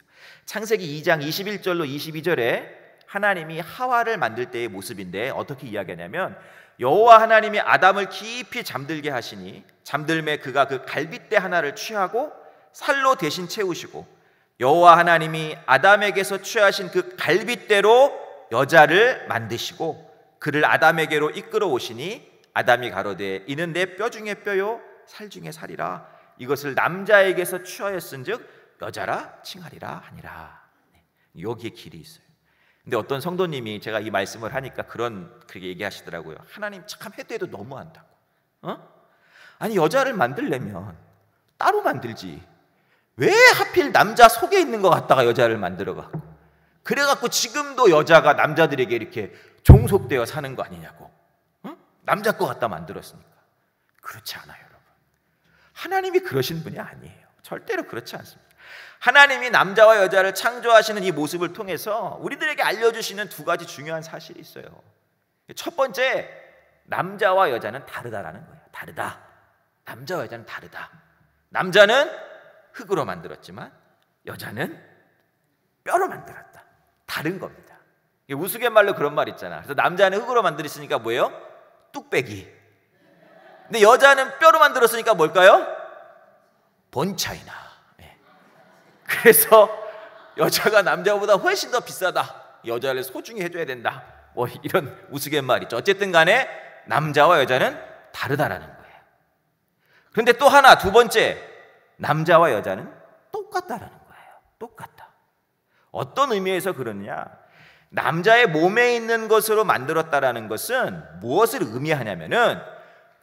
창세기 2장 21절로 22절에 하나님이 하와를 만들 때의 모습인데 어떻게 이야기하냐면, 여호와 하나님이 아담을 깊이 잠들게 하시니 잠들매 그가 그 갈빗대 하나를 취하고 살로 대신 채우시고, 여호와 하나님이 아담에게서 취하신 그 갈빗대로 여자를 만드시고 그를 아담에게로 이끌어 오시니 아담이 가로되 이는 내 뼈 중에 뼈요 살 중에 살이라. 이것을 남자에게서 취하였은즉 여자라 칭하리라 하니라. 여기에 길이 있어요. 근데 어떤 성도님이 제가 이 말씀을 하니까 그렇게 얘기하시더라고요. 하나님 참 해도 해도 너무한다고. 아니, 여자를 만들려면 따로 만들지. 왜 하필 남자 속에 있는 것 갖다가 여자를 만들어갖고, 그래갖고 지금도 여자가 남자들에게 이렇게 종속되어 사는 거 아니냐고. 남자 거 갖다 만들었으니까. 그렇지 않아요, 여러분. 하나님이 그러신 분이 아니에요. 절대로 그렇지 않습니다. 하나님이 남자와 여자를 창조하시는 이 모습을 통해서 우리들에게 알려주시는 두 가지 중요한 사실이 있어요. 첫 번째, 남자와 여자는 다르다라는 거예요. 다르다. 남자와 여자는 다르다. 남자는 흙으로 만들었지만 여자는 뼈로 만들었다. 다른 겁니다. 우스갯말로 그런 말 있잖아. 그래서 남자는 흙으로 만들었으니까 뭐예요? 뚝배기. 근데 여자는 뼈로 만들었으니까 뭘까요? 본차이나. 그래서 여자가 남자보다 훨씬 더 비싸다. 여자를 소중히 해줘야 된다. 뭐 이런 우스갯말 있죠. 어쨌든 간에 남자와 여자는 다르다라는 거예요. 그런데 또 하나, 두 번째, 남자와 여자는 똑같다라는 거예요. 똑같다. 어떤 의미에서 그러느냐? 남자의 몸에 있는 것으로 만들었다라는 것은 무엇을 의미하냐면은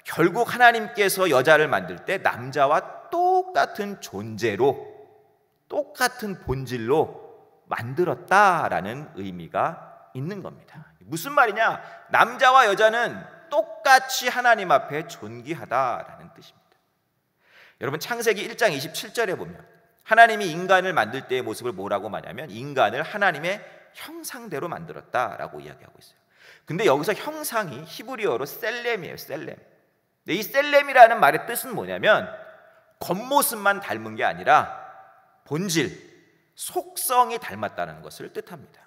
결국 하나님께서 여자를 만들 때 남자와 똑같은 존재로, 똑같은 본질로 만들었다라는 의미가 있는 겁니다. 무슨 말이냐? 남자와 여자는 똑같이 하나님 앞에 존귀하다라는 뜻입니다. 여러분, 창세기 1장 27절에 보면 하나님이 인간을 만들 때의 모습을 뭐라고 말하냐면 인간을 하나님의 형상대로 만들었다라고 이야기하고 있어요. 근데 여기서 형상이 히브리어로 셀렘이에요. 셀렘. 이 셀렘이라는 말의 뜻은 뭐냐면 겉모습만 닮은 게 아니라 본질, 속성이 닮았다는 것을 뜻합니다.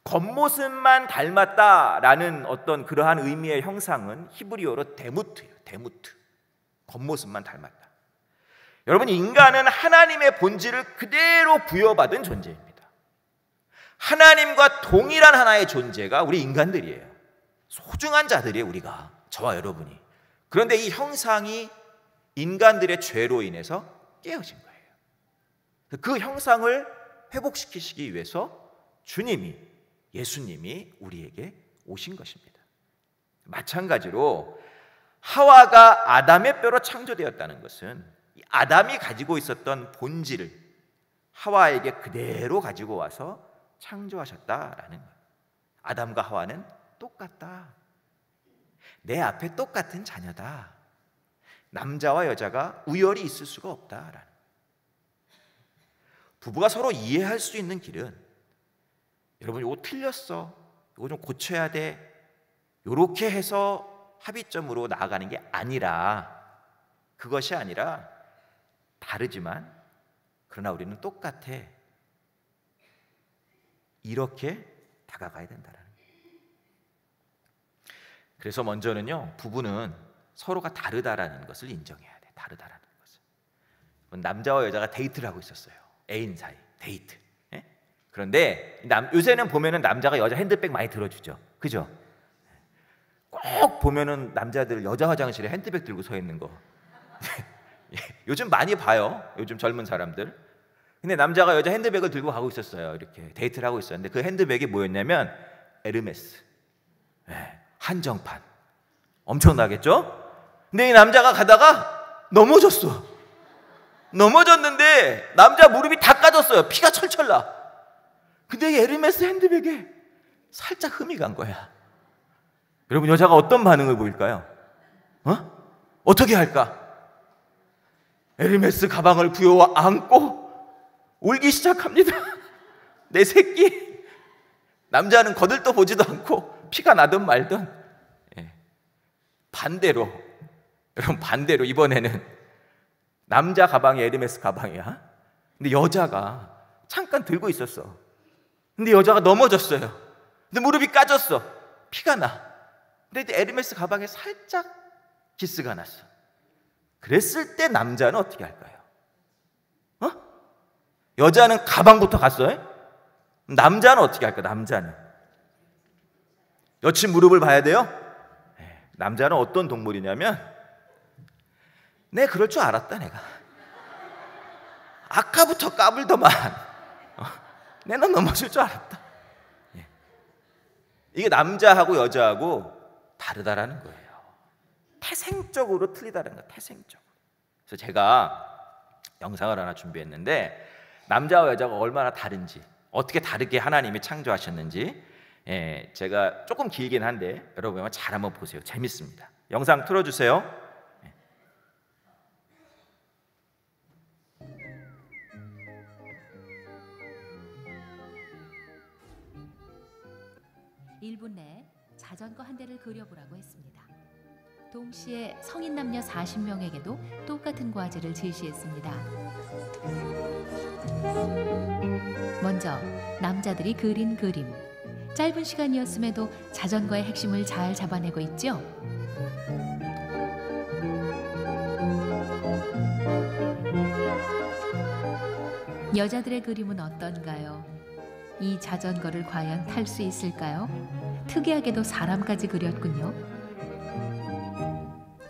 겉모습만 닮았다라는 어떤 그러한 의미의 형상은 히브리어로 데무트예요. 데무트. 겉모습만 닮았다. 여러분, 인간은 하나님의 본질을 그대로 부여받은 존재입니다. 하나님과 동일한 하나의 존재가 우리 인간들이에요. 소중한 자들이에요, 우리가. 저와 여러분이. 그런데 이 형상이 인간들의 죄로 인해서 깨어진 거예요. 그 형상을 회복시키시기 위해서 주님이, 예수님이 우리에게 오신 것입니다. 마찬가지로 하와가 아담의 뼈로 창조되었다는 것은 아담이 가지고 있었던 본질을 하와에게 그대로 가지고 와서 창조하셨다라는 거예요. 아담과 하와는 똑같다. 내 앞에 똑같은 자녀다. 남자와 여자가 우열이 있을 수가 없다라는. 부부가 서로 이해할 수 있는 길은 여러분, 이거 틀렸어, 이거 좀 고쳐야 돼, 이렇게 해서 합의점으로 나아가는 게 아니라, 그것이 아니라 다르지만 그러나 우리는 똑같아, 이렇게 다가가야 된다는 거예요. 그래서 먼저는요, 부부는 서로가 다르다라는 것을 인정해야 돼. 다르다라는 것을. 남자와 여자가 데이트를 하고 있었어요. 애인 사이 데이트. 그런데 요새는 보면은 남자가 여자 핸드백 많이 들어주죠. 그죠? 꼭 보면은 남자들 여자 화장실에 핸드백 들고 서 있는 거 요즘 많이 봐요. 요즘 젊은 사람들. 근데 남자가 여자 핸드백을 들고 가고 있었어요. 이렇게 데이트를 하고 있었는데 그 핸드백이 뭐였냐면 에르메스, 한정판. 엄청나겠죠? 근데 이 남자가 가다가 넘어졌는데 남자 무릎이 다 까졌어요. 피가 철철 나. 근데 이 에르메스 핸드백에 살짝 흠이 간 거야. 여러분, 여자가 어떤 반응을 보일까요? 어떻게 할까? 에르메스 가방을 부여와 안고 울기 시작합니다. 내 새끼. 남자는 거들떠 보지도 않고 피가 나든 말든. 반대로, 여러분, 반대로 이번에는 남자 가방이 에르메스 가방이야. 근데 여자가 잠깐 들고 있었어. 근데 여자가 넘어졌어요. 근데 무릎이 까졌어. 피가 나. 근데 에르메스 가방에 살짝 기스가 났어. 그랬을 때 남자는 어떻게 할까요? 여자는 가방부터 갔어요. 남자는 어떻게 할까? 남자는 여친 무릎을 봐야 돼요. 남자는 어떤 동물이냐면, 내 그럴 줄 알았다. 내가 아까부터 까불더만 내가 넘어질 줄 알았다. 이게 남자하고 여자하고 다르다라는 거예요. 태생적으로 틀리다는 거예요. 태생적으로. 그래서 제가 영상을 하나 준비했는데 남자와 여자가 얼마나 다른지, 어떻게 다르게 하나님이 창조하셨는지, 제가 조금 길긴 한데 여러분 잘 한번 보세요. 재밌습니다. 영상 틀어주세요. 1분 내에 자전거 한 대를 그려보라고 했습니다. 동시에 성인 남녀 40명에게도 똑같은 과제를 제시했습니다. 먼저 남자들이 그린 그림. 짧은 시간이었음에도 자전거의 핵심을 잘 잡아내고 있죠. 여자들의 그림은 어떤가요? 이 자전거를 과연 탈 수 있을까요? 특이하게도 사람까지 그렸군요.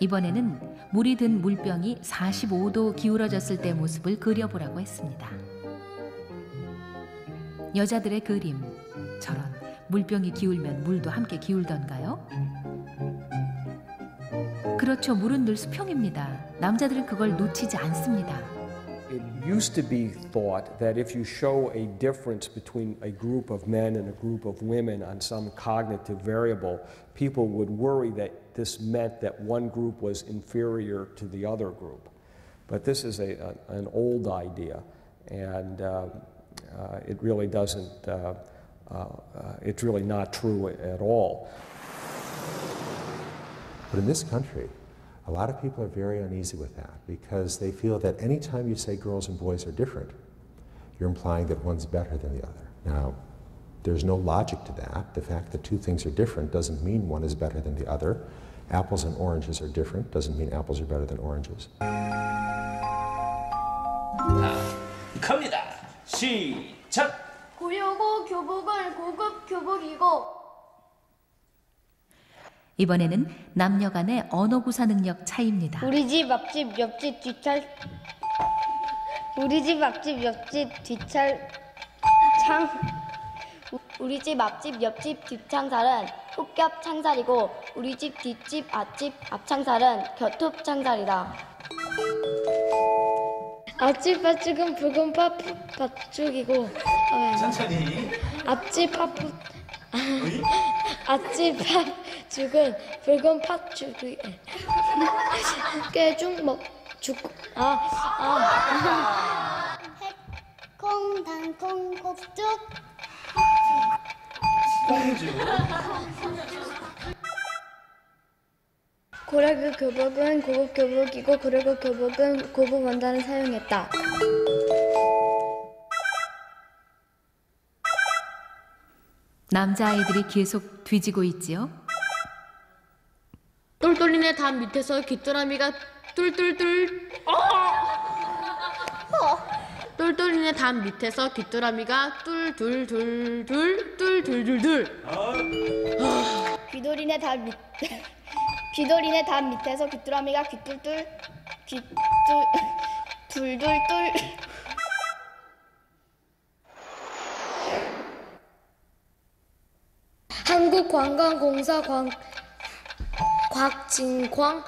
이번에는 물이 든 물병이 45도 기울어졌을 때 모습을 그려보라고 했습니다. 여자들의 그림, 저런 물병이 기울면 물도 함께 기울던가요? 그렇죠, 물은 늘 수평입니다. 남자들은 그걸 놓치지 않습니다. It used to be thought that if you show a difference between a group of men and a group of women on some cognitive variable, people would worry that this meant that one group was inferior to the other group. But this is an old idea, and it really doesn't, it's really not true at all. But in this country, a lot of people are very uneasy with that because they feel that anytime you say girls and boys are different, you're implying that one's better than the other. Now, there's no logic to that. The fact that two things are different doesn't mean one is better than the other. Apples and oranges are different, doesn't mean apples are better than oranges. 갑니다. 시작. 고려고 교복은 고급 교복이고 이번에는 남녀 간의 언어 구사 능력 차이입니다. 우리 집 앞집 옆집 뒷찰 우리 집 앞집 옆집 뒷찰 창 우리 집 앞집 옆집 뒷창살은 흑겹 창살이고 우리 집 뒷집 앞집 앞창살은 겹톱 창살이다. 앞집 팥죽은 붉은 팥죽이고 천천히. 앞집 팥죽은 붉은 팥죽이 깨죽 먹죽 해콩 당콩 곱죽 고려그 교복은 고급 교복이고 고려그 교복은 고급 원단을 사용했다. 남자아이들이 계속 뒤지고 있지요. 똘똘이네 담 밑에서 귀뚜라미가 뚫뚫뚫. 똘똘이네 담 밑에서 귀뚜라미가 뚫둘둘둘. 귀돌이네 담 밑에서 귀뚜라미가 둘둘둘. 한국관광공사 곽진광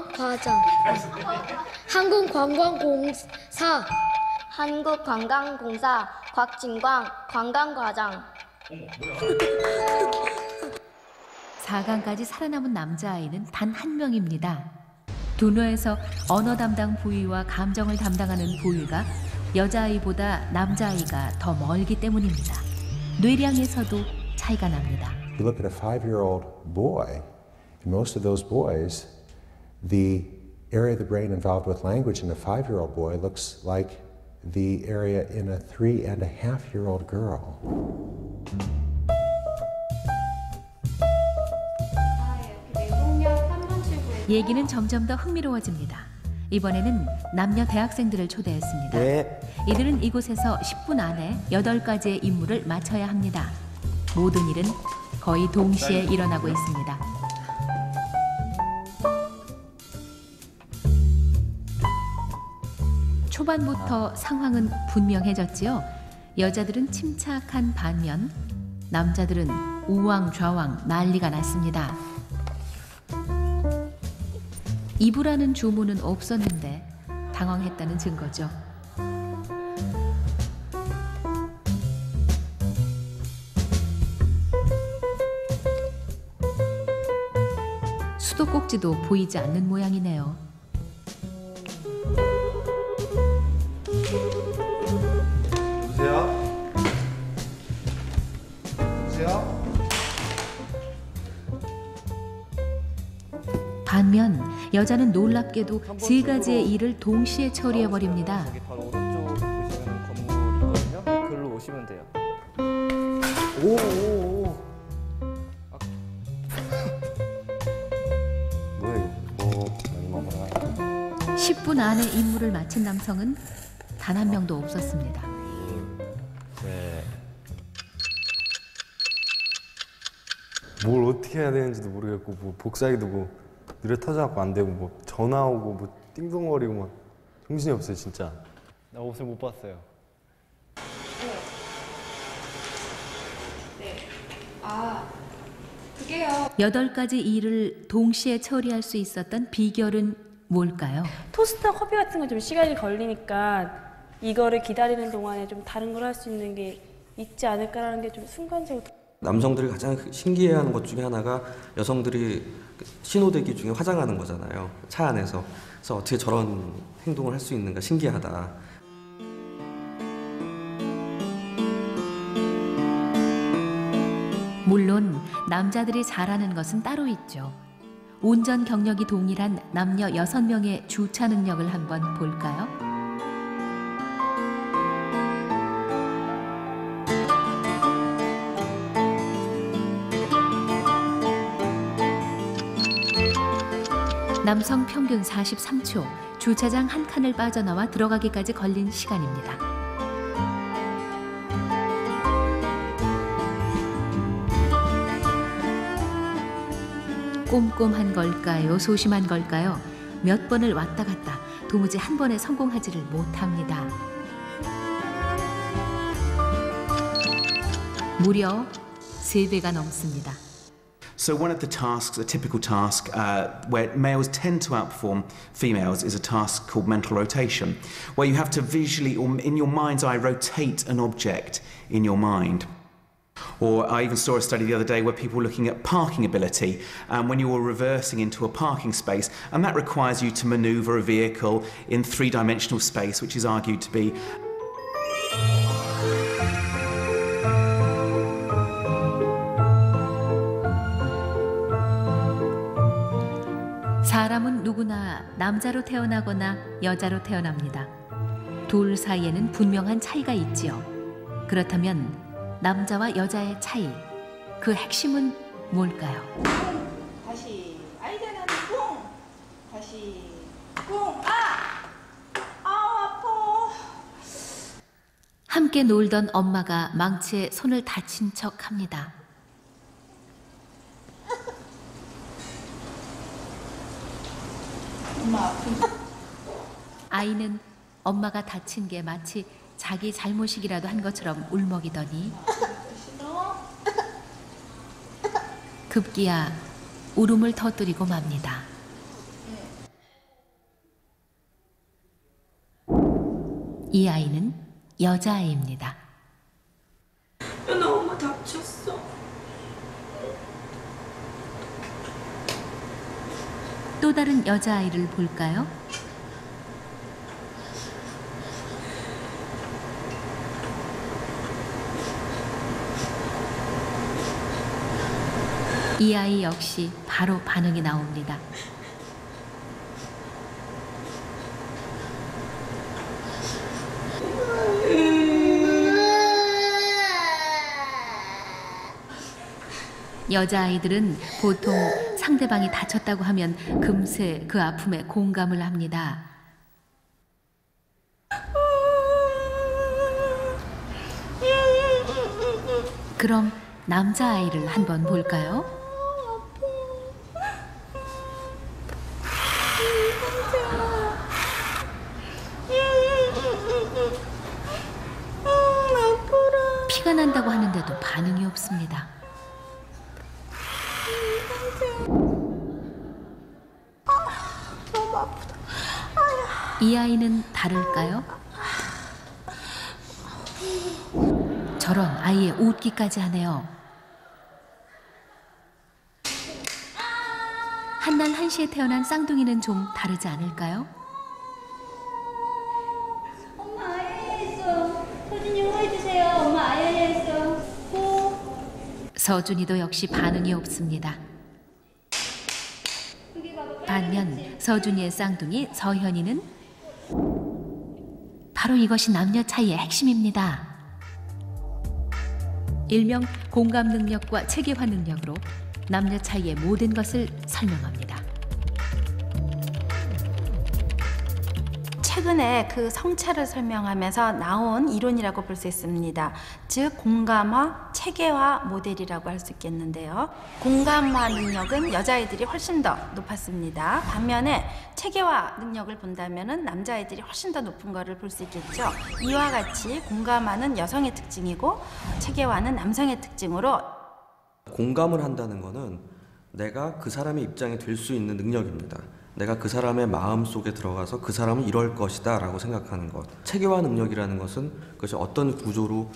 과장 한국관광공사 곽진광 관광과장 4강까지 살아남은 남자아이는 단 한 명입니다. 도노에서 언어 담당 부위와 감정을 담당하는 부위가 여자아이보다 남자아이가 더 멀기 때문입니다. 뇌량에서도 차이가 납니다. You look at a 5-year-old boy, and most of those boys, the area of the brain involved with language in a 5-year-old boy looks like the area in a 3-and-a-half-year-old girl. 얘기는 점점 더 흥미로워집니다. 이번에는 남녀 대학생들을 초대했습니다. 네. 이들은 이곳에서 10분 안에 8가지의 임무를 마쳐야 합니다. 모든 일은 거의 동시에 일어나고 있습니다. 초반부터 상황은 분명해졌지요. 여자들은 침착한 반면 남자들은 우왕좌왕 난리가 났습니다. 이부라는 주문은 없었는데 당황했다는 증거죠. 수도꼭지도 보이지 않는 모양이네요. 보세요. 여자는 놀랍게도 세 가지의 일을 동시에 처리해버립니다. 저기 바로 오른쪽 보시면 건물이 있거든요. 글로 오시면 돼요. 오. 뭐야 이거? 10분 안에 임무를 마친 남성은 단 한 명도 없었습니다. 네. 뭘 어떻게 해야 되는지도 모르겠고 뭐 복사기도 뭐 느려 터져갖고 안 되고 뭐 전화 오고 뭐 띵동거리고 막 정신이 없어요 진짜. 나 옷을 못 봤어요. 그게요. 8가지 일을 동시에 처리할 수 있었던 비결은 뭘까요? 토스터 커피 같은 건 좀 시간이 걸리니까 이거를 기다리는 동안에 좀 다른 걸 할 수 있는 게 있지 않을까라는 게 좀 순간적으로. 남성들이 가장 신기해하는 것 중에 하나가 여성들이 신호대기 중에 화장하는 거잖아요. 차 안에서. 그래서 어떻게 저런 행동을 할 수 있는가 신기하다. 물론 남자들이 잘하는 것은 따로 있죠. 운전 경력이 동일한 남녀 6명의 주차 능력을 한번 볼까요? 남성 평균 43초, 주차장 한 칸을 빠져나와 들어가기까지 걸린 시간입니다. 꼼꼼한 걸까요? 소심한 걸까요? 몇 번을 왔다 갔다 도무지 한 번에 성공하지를 못합니다. 무려 3배가 넘습니다. So one of the tasks, a typical task, where males tend to outperform females is a task called mental rotation, where you have to visually, or in your mind's eye, rotate an object in your mind. Or I even saw a study the other day where people were looking at parking ability, when you were reversing into a parking space, and that requires you to maneuver a vehicle in 3-dimensional space, which is argued to be 사람은 누구나 남자로 태어나거나 여자로 태어납니다. 둘 사이에는 분명한 차이가 있지요. 그렇다면 남자와 여자의 차이, 그 핵심은 뭘까요? 다시 아이잖아 뿡 다시 뿡 아파. 함께 놀던 엄마가 망치에 손을 다친 척합니다. 엄마 아픈. 아이는 엄마가 다친 게 마치 자기 잘못이기라도 한 것처럼 울먹이더니 급기야 울음을 터뜨리고 맙니다. 이 아이는 여자아이입니다. 나 엄마 다쳤어. 또 다른 여자아이를 볼까요? 이 아이 역시 바로 반응이 나옵니다. 여자아이들은 보통 상대방이 다쳤다고 하면 금세 그 아픔에 공감을 합니다. 그럼 남자아이를 한번 볼까요? 피가 난다고 하는데도 반응이 없습니다. 너무 아프다. 이 아이는 다를까요? 저런 아이의 웃기까지 하네요. 한날 한시에 태어난 쌍둥이는 좀 다르지 않을까요? 엄마 아야야 했어. 서준이 호해주세요. 엄마 아야야 했어. 호. 서준이도 역시 반응이 없습니다. 여기 봐봐. 반면 서준이의 쌍둥이 서현이는 바로 이것이 남녀 차이의 핵심입니다. 일명 공감 능력과 체계화 능력으로 남녀 차이의 모든 것을 설명합니다. 최근에 그 성차를 설명하면서 나온 이론이라고 볼 수 있습니다. 즉 공감화, 체계화 모델이라고 할 수 있겠는데요. 공감화 능력은 여자아이들이 훨씬 더 높았습니다. 반면에 체계화 능력을 본다면 남자아이들이 훨씬 더 높은 것을 볼 수 있겠죠. 이와 같이 공감화는 여성의 특징이고 체계화는 남성의 특징으로 공감을 한다는 것은 내가 그 사람의 입장이 될 수 있는 능력입니다. 내가 그 사람의 마음 속에 들어가서 그 사람은 이럴 것이다 라고 생각하는 것. 체계화 능력이라는 것은 그것이 어떤 구조로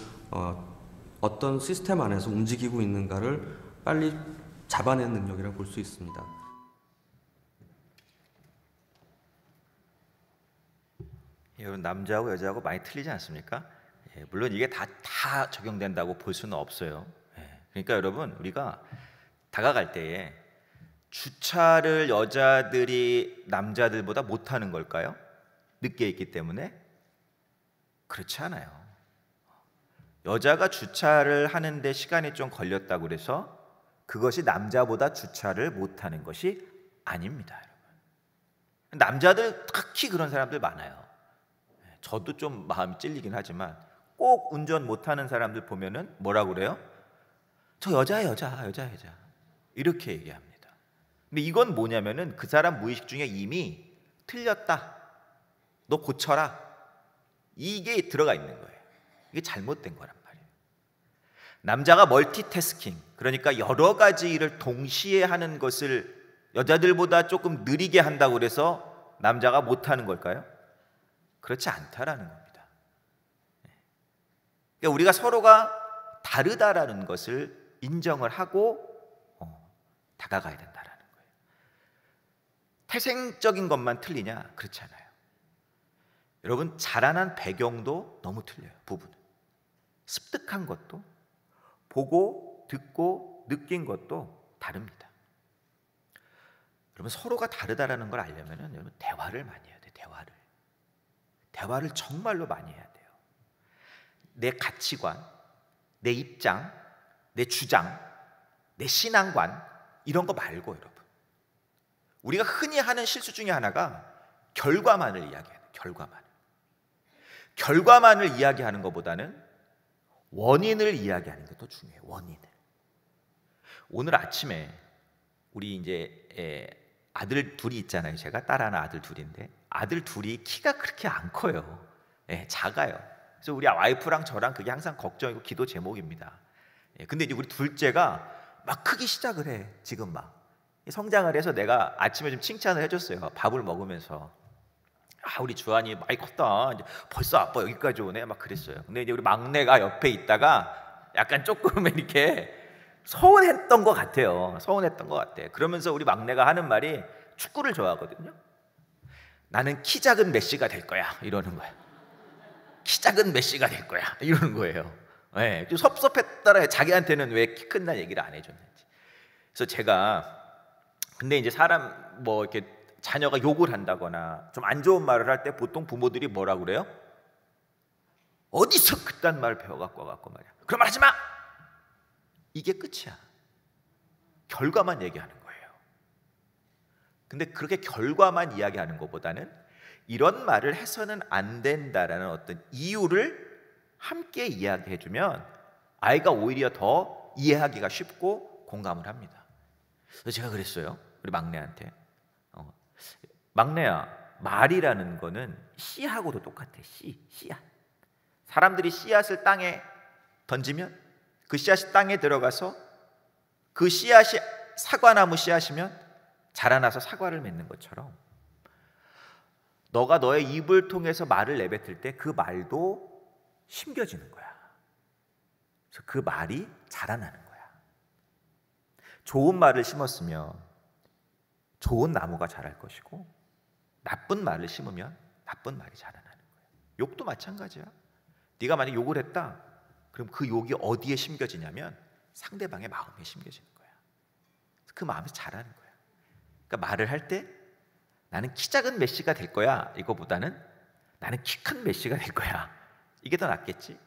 어떤 시스템 안에서 움직이고 있는가를 빨리 잡아내는 능력이라고 볼 수 있습니다. 여러분 남자하고 여자하고 많이 틀리지 않습니까? 예, 물론 이게 다 적용된다고 볼 수는 없어요. 예, 그러니까 여러분 우리가 다가갈 때에 주차를 여자들이 남자들보다 못하는 걸까요? 늦게 있기 때문에? 그렇지 않아요. 여자가 주차를 하는데 시간이 좀 걸렸다고 그래서 그것이 남자보다 주차를 못하는 것이 아닙니다. 여러분. 남자들 특히 그런 사람들 많아요. 저도 좀 마음이 찔리긴 하지만 꼭 운전 못하는 사람들 보면은 뭐라고 그래요? 저 여자 이렇게 얘기합니다. 근데 이건 뭐냐면은 그 사람 무의식 중에 이미 틀렸다, 너 고쳐라, 이게 들어가 있는 거예요. 이게 잘못된 거란 말이에요. 남자가 멀티태스킹, 그러니까 여러 가지 일을 동시에 하는 것을 여자들보다 조금 느리게 한다고 그래서 남자가 못하는 걸까요? 그렇지 않다라는 겁니다. 그러니까 우리가 서로가 다르다라는 것을 인정을 하고 다가가야 된다라는 거예요. 태생적인 것만 틀리냐? 그렇지 않아요. 여러분 자라난 배경도 너무 틀려요. 부부는 습득한 것도, 보고 듣고 느낀 것도 다릅니다. 여러분 서로가 다르다라는 걸 알려면 여러분 대화를 많이 해야 돼요. 대화를 정말로 많이 해야 돼요. 내 가치관, 내 입장, 내 주장, 내 신앙관 이런 거 말고 여러분 우리가 흔히 하는 실수 중에 하나가 결과만을 이야기해요. 결과만을 이야기하는 것보다는 원인을 이야기하는 게 더 중요해요. 원인을. 오늘 아침에 우리 이제 아들 둘이 있잖아요. 제가 딸 하나 아들 둘인데 아들 둘이 키가 그렇게 안 커요. 작아요. 그래서 우리 와이프랑 저랑 그게 항상 걱정이고 기도 제목입니다. 근데 이제 우리 둘째가 막 크기 시작을 해. 지금 막 성장을 해서 내가 아침에 좀 칭찬을 해줬어요. 밥을 먹으면서 우리 주한이 많이 컸다. 이제 벌써 아빠 여기까지 오네. 막 그랬어요. 근데 이제 우리 막내가 옆에 있다가 약간 조금 이렇게 서운했던 것 같아요. 그러면서 우리 막내가 하는 말이 축구를 좋아하거든요. 나는 키 작은 메시가 될 거야. 이러는 거야. 키 작은 메시가 될 거야. 이러는 거예요. 좀 섭섭했더라. 자기한테는 왜 키 큰다는 얘기를 안 해줬는지. 그래서 제가 근데 이제 사람 뭐 이렇게 자녀가 욕을 한다거나 좀 안 좋은 말을 할 때 보통 부모들이 뭐라고 그래요? 어디서 그딴 말을 배워갖고 와갖고 말이야. 그런 말 하지 마! 이게 끝이야. 결과만 얘기하는 거예요. 근데 그렇게 결과만 이야기하는 것보다는 이런 말을 해서는 안 된다라는 어떤 이유를 함께 이야기해주면 아이가 오히려 더 이해하기가 쉽고 공감을 합니다. 그래서 제가 그랬어요. 우리 막내한테 막내야, 말이라는 거는 씨하고도 똑같아. 씨앗. 사람들이 씨앗을 땅에 던지면 그 씨앗이 땅에 들어가서 그 씨앗이 사과나무 씨앗이면 자라나서 사과를 맺는 것처럼 너가 너의 입을 통해서 말을 내뱉을 때 그 말도 심겨지는 거야. 그래서 그 말이 자라나는 거야. 좋은 말을 심었으면 좋은 나무가 자랄 것이고 나쁜 말을 심으면 나쁜 말이 자라나는 거예요. 욕도 마찬가지야. 네가 만약 욕을 했다. 그럼 그 욕이 어디에 심겨지냐면 상대방의 마음에 심겨지는 거야. 그 마음에서 자라는 거야. 그러니까 말을 할 때 나는 키 작은 메시가 될 거야 이거보다는 나는 키 큰 메시가 될 거야 이게 더 낫겠지.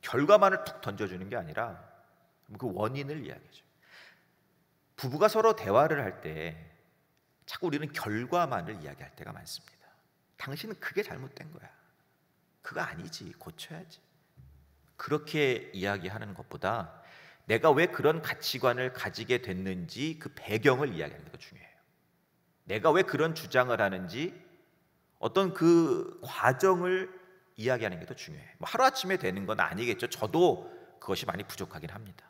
결과만을 툭 던져주는 게 아니라 그 원인을 이야기해줘. 부부가 서로 대화를 할 때 자꾸 우리는 결과만을 이야기할 때가 많습니다. 당신은 그게 잘못된 거야. 그거 아니지. 고쳐야지. 그렇게 이야기하는 것보다 내가 왜 그런 가치관을 가지게 됐는지 그 배경을 이야기하는 게 더 중요해요. 내가 왜 그런 주장을 하는지 어떤 그 과정을 이야기하는 게 더 중요해요. 뭐 하루아침에 되는 건 아니겠죠. 저도 그것이 많이 부족하긴 합니다.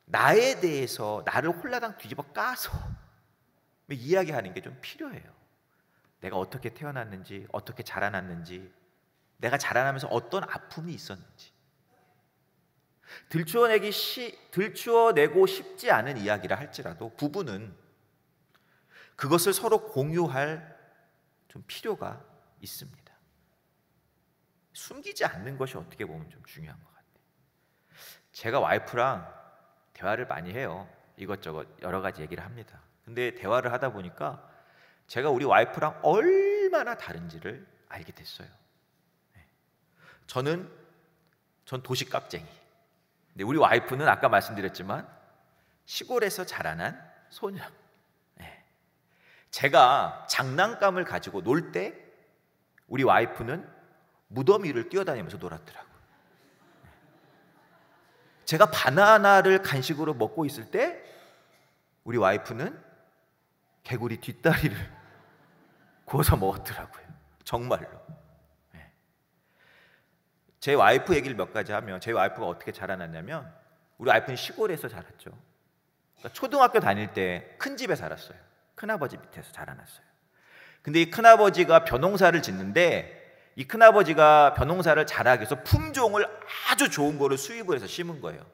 나에 대해서 나를 홀라당 뒤집어 까서 이야기하는 게 좀 필요해요. 내가 어떻게 태어났는지, 어떻게 자라났는지, 내가 자라나면서 어떤 아픔이 있었는지. 들추어내고 싶지 않은 이야기라 할지라도 부부는 그것을 서로 공유할 좀 필요가 있습니다. 숨기지 않는 것이 어떻게 보면 좀 중요한 것 같아요. 제가 와이프랑 대화를 많이 해요. 이것저것 여러 가지 얘기를 합니다. 근데 대화를 하다 보니까 제가 우리 와이프랑 얼마나 다른지를 알게 됐어요. 전 도시 깍쟁이. 근데 우리 와이프는 아까 말씀드렸지만 시골에서 자라난 소녀. 제가 장난감을 가지고 놀 때 우리 와이프는 무덤 위를 뛰어다니면서 놀았더라고요. 제가 바나나를 간식으로 먹고 있을 때 우리 와이프는 개구리 뒷다리를 구워서 먹었더라고요. 정말로. 제 와이프 얘기를 몇 가지 하면 제 와이프가 어떻게 자라났냐면 우리 와이프는 시골에서 자랐죠. 그러니까 초등학교 다닐 때 큰 집에 살았어요. 큰아버지 밑에서 자라났어요. 근데 이 큰아버지가 벼농사를 짓는데 이 큰아버지가 벼농사를 잘하기 위해서 품종을 아주 좋은 거를 수입을 해서 심은 거예요.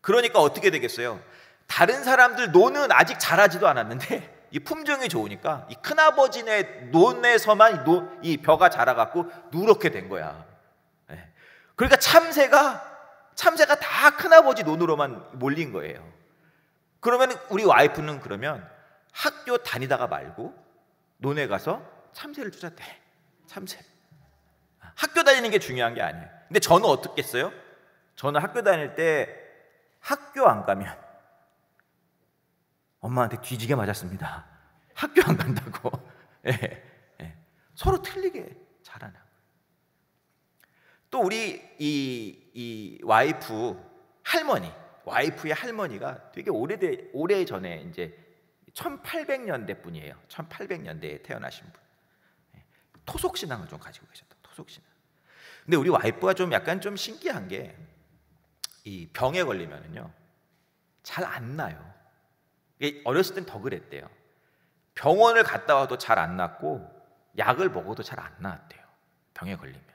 그러니까 어떻게 되겠어요? 다른 사람들 논은 아직 자라지도 않았는데 이 품종이 좋으니까 이 큰아버지네 논에서만 이 벼가 자라갖고 누렇게 된 거야. 그러니까 참새가 다 큰아버지 논으로만 몰린 거예요. 그러면 우리 와이프는 그러면 학교 다니다가 말고 논에 가서 참새를 쫓았대. 참새. 학교 다니는 게 중요한 게 아니에요. 근데 저는 어떻겠어요? 저는 학교 다닐 때 학교 안 가면 엄마한테 뒤지게 맞았습니다. 학교 안 간다고. 서로 틀리게 자라나. 또 우리 이 와이프의 할머니가 되게 오래 전에 이제 1800년대 분이에요. 1800년대에 태어나신 분. 토속 신앙을 좀 가지고 계셨다. 토속 신앙. 근데 우리 와이프가 좀 약간 좀 신기한 게 이 병에 걸리면은요 잘 안 나요. 어렸을 땐 더 그랬대요. 병원을 갔다 와도 잘 안 낫고 약을 먹어도 잘 안 나았대요. 병에 걸리면.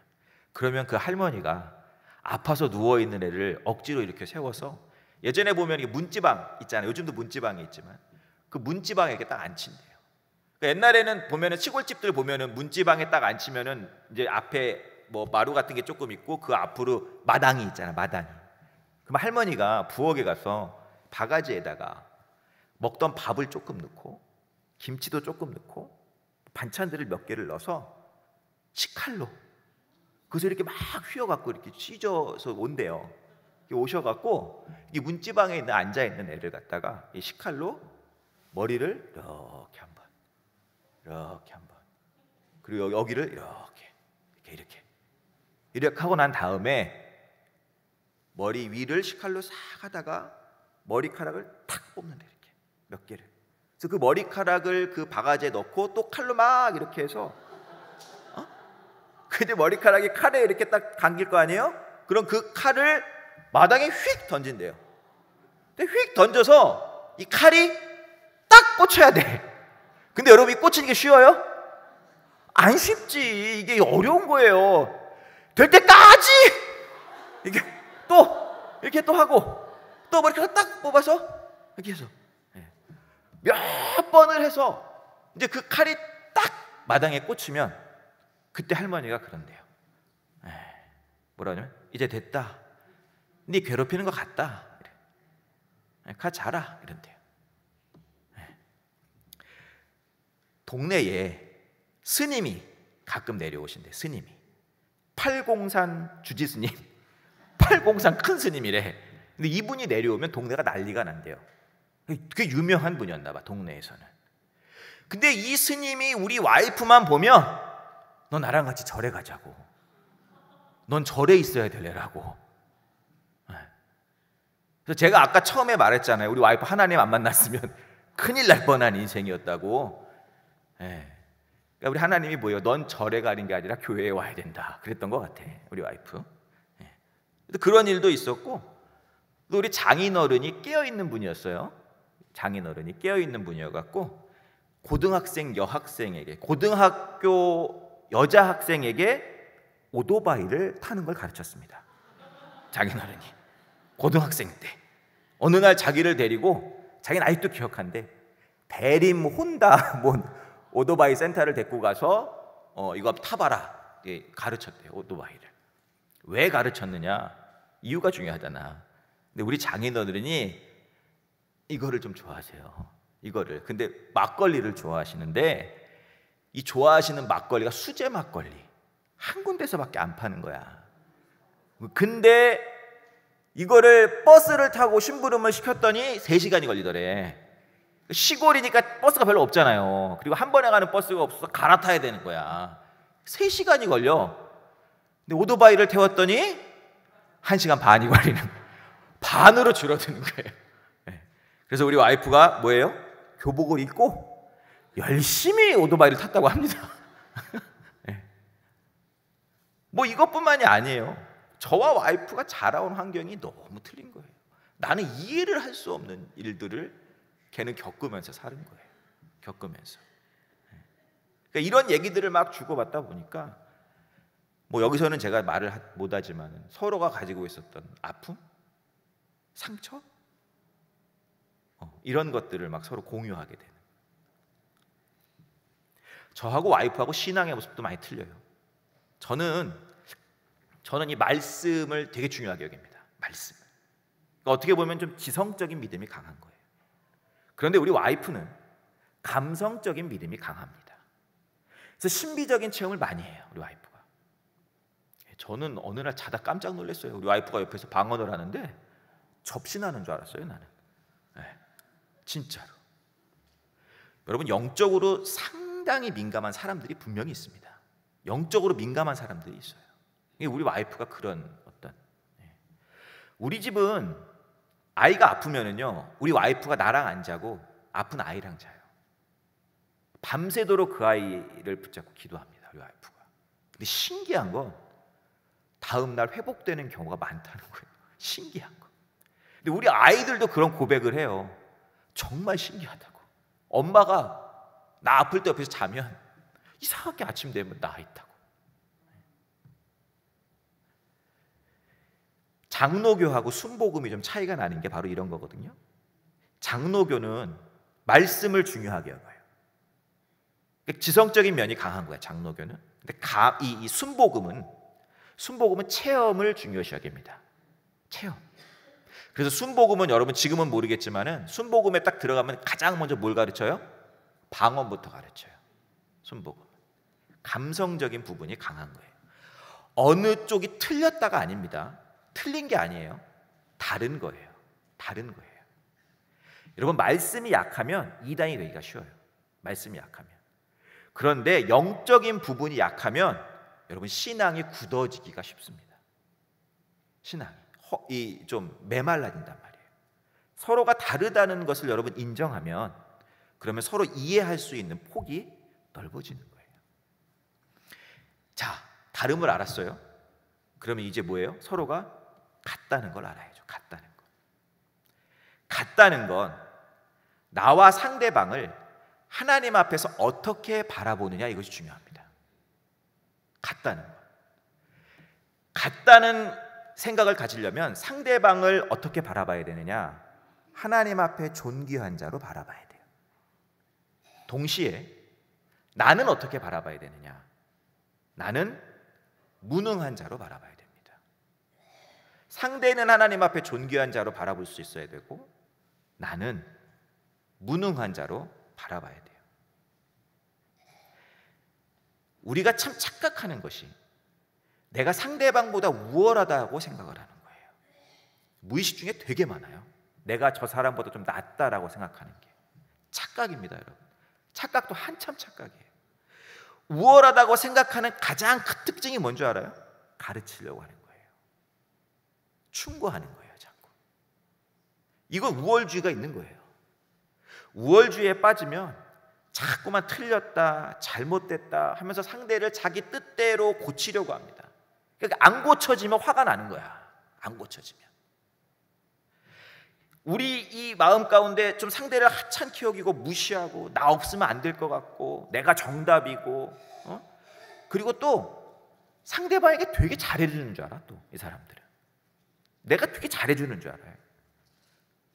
그러면 그 할머니가 아파서 누워 있는 애를 억지로 이렇게 세워서 예전에 보면 이게 문지방 있잖아요. 요즘도 문지방이 있지만 그 문지방에 이렇게 딱 앉힌대요. 그러니까 옛날에는 보면은 시골집들 보면은 문지방에 딱 앉히면은 이제 앞에 뭐 마루 같은 게 조금 있고 그 앞으로 마당이 있잖아. 마당이. 그럼 할머니가 부엌에 가서 바가지에다가 먹던 밥을 조금 넣고 김치도 조금 넣고 반찬들을 몇 개를 넣어서 식칼로 그래서 이렇게 막 휘어갖고 이렇게 찢어서 온대요. 오셔갖고 이 문지방에 있는 앉아 있는 애를 갖다가 이 식칼로 머리를 이렇게 한 번, 그리고 여기를 이렇게 하고 난 다음에 머리 위를 식칼로 싹 하다가 머리카락을 탁 뽑는다. 이렇게 몇 개를. 그래서 그 머리카락을 그 바가지에 넣고 또 칼로 막 이렇게 해서 근데 머리카락이 칼에 이렇게 딱 감길 거 아니에요? 그럼 그 칼을 마당에 휙 던진대요. 근데 휙 던져서 이 칼이 딱 꽂혀야 돼. 근데 여러분 이 꽂히는 게 쉬워요? 안 쉽지. 이게 어려운 거예요. 될 때까지 이렇게 또 하고 또 머리카락 딱 뽑아서 이렇게 해서 몇 번을 해서 이제 그 칼이 딱 마당에 꽂히면 그때 할머니가 그런대요. 뭐라 하냐면 이제 됐다. 네 괴롭히는 것 같다. 가 자라 이런대요. 동네에 스님이 가끔 내려오신대. 스님이 팔공산 주지스님, 팔공산 큰 스님이래. 근데 이분이 내려오면 동네가 난리가 난대요. 그게 유명한 분이었나 봐, 동네에서는. 근데 이 스님이 우리 와이프만 보면 너 나랑 같이 절에 가자고, 넌 절에 있어야 될래라고. 그래서 제가 아까 처음에 말했잖아요. 우리 와이프 하나님 안 만났으면 큰일 날 뻔한 인생이었다고. 그러니까 우리 하나님이 뭐예요? 넌 절에 가는 게 아니라 교회에 와야 된다 그랬던 것 같아, 우리 와이프. 그런 일도 있었고, 또 우리 장인어른이 깨어있는 분이었어요. 장인어른이 깨어있는 분이어갖고 고등학생 여학생에게, 고등학교 여자 학생에게 오토바이를 타는 걸 가르쳤습니다. 장인어른이 고등학생 때 어느 날 자기를 데리고, 자기는 아직도 기억한대, 대림 혼다 오토바이 센터를 데리고 가서 이거 타봐라 가르쳤대요. 오토바이를. 왜 가르쳤느냐? 이유가 중요하잖아. 근데 우리 장인어른이 이거를 좀 좋아하세요. 이거를. 근데 막걸리를 좋아하시는데, 이 좋아하시는 막걸리가 수제 막걸리, 한 군데서밖에 안 파는 거야. 근데 이거를 버스를 타고 심부름을 시켰더니 3시간이 걸리더래. 시골이니까 버스가 별로 없잖아요. 그리고 한 번에 가는 버스가 없어서 갈아타야 되는 거야. 3시간이 걸려. 근데 오토바이를 태웠더니 1시간 반이 걸리는 거예요. 반으로 줄어드는 거예요. 그래서 우리 와이프가 뭐예요? 교복을 입고 열심히 오토바이를 탔다고 합니다. 뭐 이것뿐만이 아니에요. 저와 와이프가 자라온 환경이 너무 틀린 거예요. 나는 이해를 할 수 없는 일들을 걔는 겪으면서 사는 거예요. 겪으면서. 그러니까 이런 얘기들을 막 주고받다 보니까, 뭐 여기서는 제가 말을 못하지만 서로가 가지고 있었던 아픔, 상처, 이런 것들을 막 서로 공유하게 되는. 저하고 와이프하고 신앙의 모습도 많이 틀려요. 저는 이 말씀을 되게 중요하게 여깁니다. 말씀을. 그러니까 어떻게 보면 좀 지성적인 믿음이 강한 거예요. 그런데 우리 와이프는 감성적인 믿음이 강합니다. 그래서 신비적인 체험을 많이 해요, 우리 와이프가. 저는 어느 날 자다 깜짝 놀랐어요. 우리 와이프가 옆에서 방언을 하는데 접신하는 줄 알았어요, 나는. 진짜로. 여러분, 영적으로 상당히 민감한 사람들이 분명히 있습니다. 영적으로 민감한 사람들이 있어요. 우리 와이프가 그런 어떤. 우리 집은 아이가 아프면은요, 우리 와이프가 나랑 안 자고 아픈 아이랑 자요. 밤새도록 그 아이를 붙잡고 기도합니다, 우리 와이프가. 근데 신기한 건 다음 날 회복되는 경우가 많다는 거예요. 신기한 거. 근데 우리 아이들도 그런 고백을 해요. 정말 신기하다고. 엄마가 나 아플 때 옆에서 자면 이상하게 아침 되면 나 있다고. 장로교하고 순복음이 좀 차이가 나는 게 바로 이런 거거든요. 장로교는 말씀을 중요하게 여겨요. 지성적인 면이 강한 거야, 장로교는. 근데 이 순복음은 체험을 중요시 여깁니다. 체험. 그래서 순복음은 여러분 지금은 모르겠지만은 순복음에 딱 들어가면 가장 먼저 뭘 가르쳐요? 방언부터 가르쳐요. 순복음. 감성적인 부분이 강한 거예요. 어느 쪽이 틀렸다가 아닙니다. 틀린 게 아니에요. 다른 거예요. 다른 거예요. 여러분, 말씀이 약하면 이단이 되기가 쉬워요. 말씀이 약하면. 그런데 영적인 부분이 약하면 여러분 신앙이 굳어지기가 쉽습니다. 신앙이 좀 메말라진단 말이에요. 서로가 다르다는 것을 여러분 인정하면, 그러면 서로 이해할 수 있는 폭이 넓어지는 거예요. 자, 다름을 알았어요. 그러면 이제 뭐예요? 서로가 같다는 걸 알아야죠. 같다는 거. 같다는 건 나와 상대방을 하나님 앞에서 어떻게 바라보느냐, 이것이 중요합니다. 같다는 거. 같다는 생각을 가지려면 상대방을 어떻게 바라봐야 되느냐? 하나님 앞에 존귀한 자로 바라봐야 돼요. 동시에 나는 어떻게 바라봐야 되느냐? 나는 무능한 자로 바라봐야 됩니다. 상대는 하나님 앞에 존귀한 자로 바라볼 수 있어야 되고, 나는 무능한 자로 바라봐야 돼요. 우리가 참 착각하는 것이 내가 상대방보다 우월하다고 생각을 하는 거예요. 무의식 중에 되게 많아요. 내가 저 사람보다 좀 낫다라고 생각하는 게 착각입니다, 여러분. 착각도 한참 착각이에요. 우월하다고 생각하는 가장 큰 특징이 뭔지 알아요? 가르치려고 하는 거예요. 충고하는 거예요, 자꾸. 이건 우월주의가 있는 거예요. 우월주의에 빠지면 자꾸만 틀렸다, 잘못됐다 하면서 상대를 자기 뜻대로 고치려고 합니다. 그러니까 안 고쳐지면 화가 나는 거야. 안 고쳐지면. 우리 이 마음 가운데 좀 상대를 하찮게 여기고 무시하고 나 없으면 안 될 것 같고 내가 정답이고 그리고 또 상대방에게 되게 잘해주는 줄 알아. 또 이 사람들은 내가 되게 잘해주는 줄 알아요.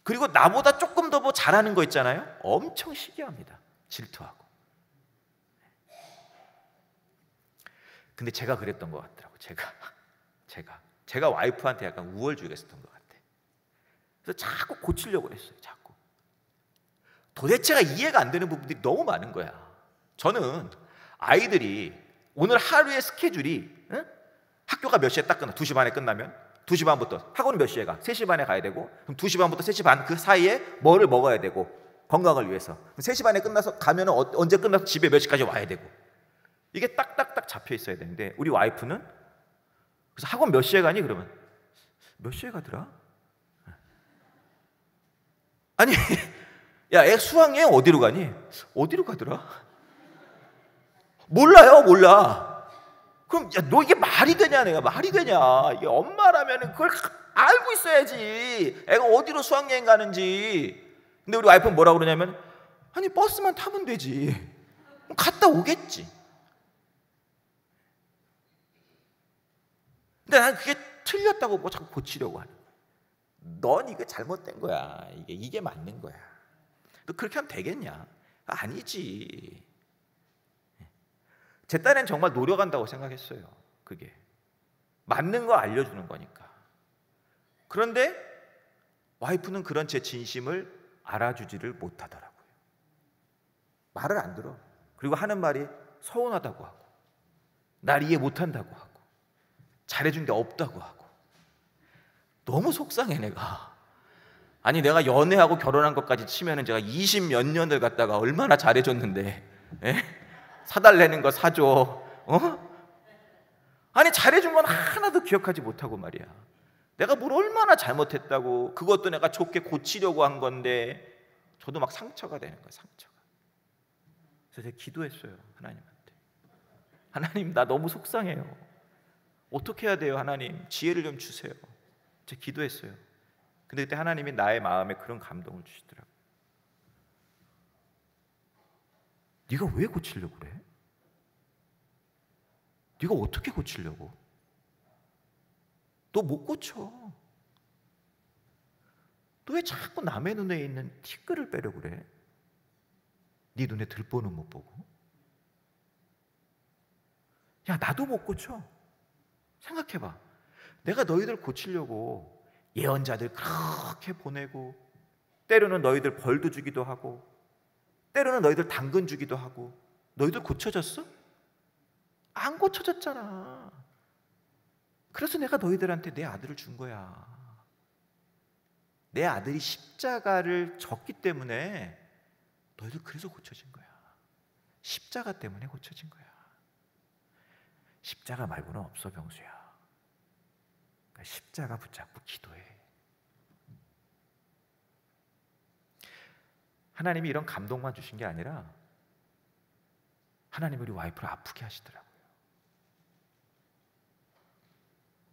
그리고 나보다 조금 더 뭐 잘하는 거 있잖아요. 엄청 시기합니다. 질투하고. 근데 제가 그랬던 것 같더라고. 제가 와이프한테 약간 우월주의가 있었던 것 같아. 그래서 자꾸 고치려고 했어요. 자꾸. 도대체가 이해가 안 되는 부분들이 너무 많은 거야. 저는 아이들이 오늘 하루의 스케줄이 학교가 몇 시에 딱 끝나? 2시 반에 끝나면 2시 반부터 학원은 몇 시에 가? 3시 반에 가야 되고 그럼 2시 반부터 3시 반 그 사이에 뭐를 먹어야 되고 건강을 위해서 3시 반에 끝나서 가면 언제 끝나서 집에 몇 시까지 와야 되고 이게 딱딱딱 잡혀 있어야 되는데 우리 와이프는 그래서 학원 몇 시에 가니? 그러면 몇 시에 가더라? 아니 야, 애 수학여행 어디로 가니? 어디로 가더라? 몰라. 그럼 야, 너 이게 말이 되냐? 내가 말이 되냐? 이게 엄마라면 그걸 알고 있어야지. 애가 어디로 수학여행 가는지. 근데 우리 와이프는 뭐라고 그러냐면 아니 버스만 타면 되지. 갔다 오겠지. 근데 난 그게 틀렸다고 뭐 자꾸 고치려고 하는 거야. 넌 이거 잘못된 거야. 이게 맞는 거야. 너 그렇게 하면 되겠냐? 아니지. 제 딴엔 정말 노력한다고 생각했어요. 그게 맞는 거 알려주는 거니까. 그런데 와이프는 그런 제 진심을 알아주지를 못하더라고요. 말을 안 들어. 그리고 하는 말이 서운하다고 하고 날 이해 못한다고 하고 잘해준 게 없다고 하고 너무 속상해 내가. 아니 내가 연애하고 결혼한 것까지 치면은 제가 20 몇 년을 갖다가 얼마나 잘해줬는데 사달라는 거 사줘. 아니 잘해준 건 하나도 기억하지 못하고 말이야. 내가 뭘 얼마나 잘못했다고. 그것도 내가 좋게 고치려고 한 건데 저도 막 상처가 되는 거야. 상처가. 그래서 제가 기도했어요. 하나님한테. 하나님 나 너무 속상해요. 어떻게 해야 돼요? 하나님 지혜를 좀 주세요. 제가 기도했어요. 근데 그때 하나님이 나의 마음에 그런 감동을 주시더라고요. 네가 왜 고치려고 그래? 네가 어떻게 고치려고? 너 못 고쳐. 너 왜 자꾸 남의 눈에 있는 티끌을 빼려고 그래? 네 눈에 들보는 못 보고. 야 나도 못 고쳐. 생각해봐. 내가 너희들 고치려고 예언자들 그렇게 보내고 때로는 너희들 벌도 주기도 하고 때로는 너희들 당근 주기도 하고 너희들 고쳐졌어? 안 고쳐졌잖아. 그래서 내가 너희들한테 내 아들을 준 거야. 내 아들이 십자가를 졌기 때문에 너희들 그래서 고쳐진 거야. 십자가 때문에 고쳐진 거야. 십자가 말고는 없어 병수야. 그러니까 십자가 붙잡고 기도해. 하나님이 이런 감동만 주신 게 아니라 하나님이 우리 와이프를 아프게 하시더라고요.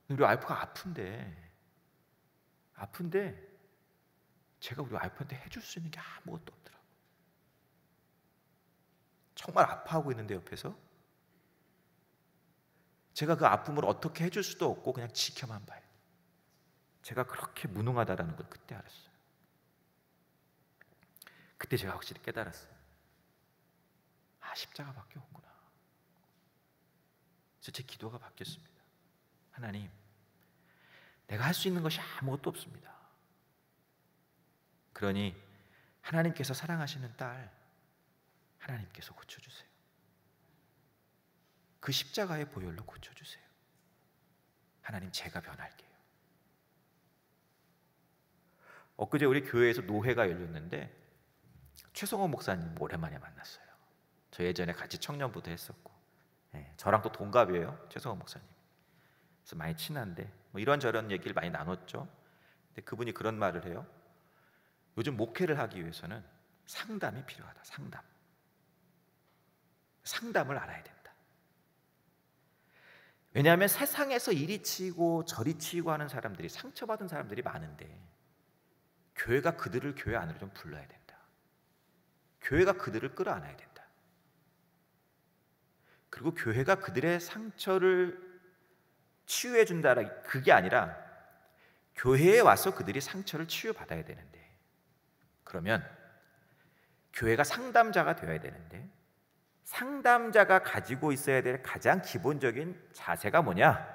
우리 와이프가 아픈데 제가 우리 와이프한테 해줄 수 있는 게 아무것도 없더라고요. 정말 아파하고 있는데 옆에서 제가 그 아픔을 어떻게 해줄 수도 없고 그냥 지켜만 봐요. 제가 그렇게 무능하다라는 걸 그때 알았어요. 그때 제가 확실히 깨달았어요. 아, 십자가밖에 없구나. 그래서 제 기도가 바뀌었습니다. 하나님, 내가 할 수 있는 것이 아무것도 없습니다. 그러니 하나님께서 사랑하시는 딸, 하나님께서 고쳐주세요. 그 십자가의 보혈로 고쳐주세요. 하나님, 제가 변할게요. 엊그제 우리 교회에서 노회가 열렸는데 최성호 목사님 오랜만에 만났어요. 저 예전에 같이 청년부도 했었고, 저랑 또 동갑이에요, 최성호 목사님. 그래서 많이 친한데 뭐 이런저런 얘기를 많이 나눴죠. 근데 그분이 그런 말을 해요. 요즘 목회를 하기 위해서는 상담이 필요하다. 상담을 알아야 된다. 왜냐하면 세상에서 이리 치고 저리 치고 하는 사람들이, 상처받은 사람들이 많은데 교회가 그들을 교회 안으로 좀 불러야 된다. 교회가 그들을 끌어안아야 된다. 그리고 교회가 그들의 상처를 치유해 준다라, 그게 아니라 교회에 와서 그들이 상처를 치유받아야 되는데, 그러면 교회가 상담자가 되어야 되는데, 상담자가 가지고 있어야 될 가장 기본적인 자세가 뭐냐?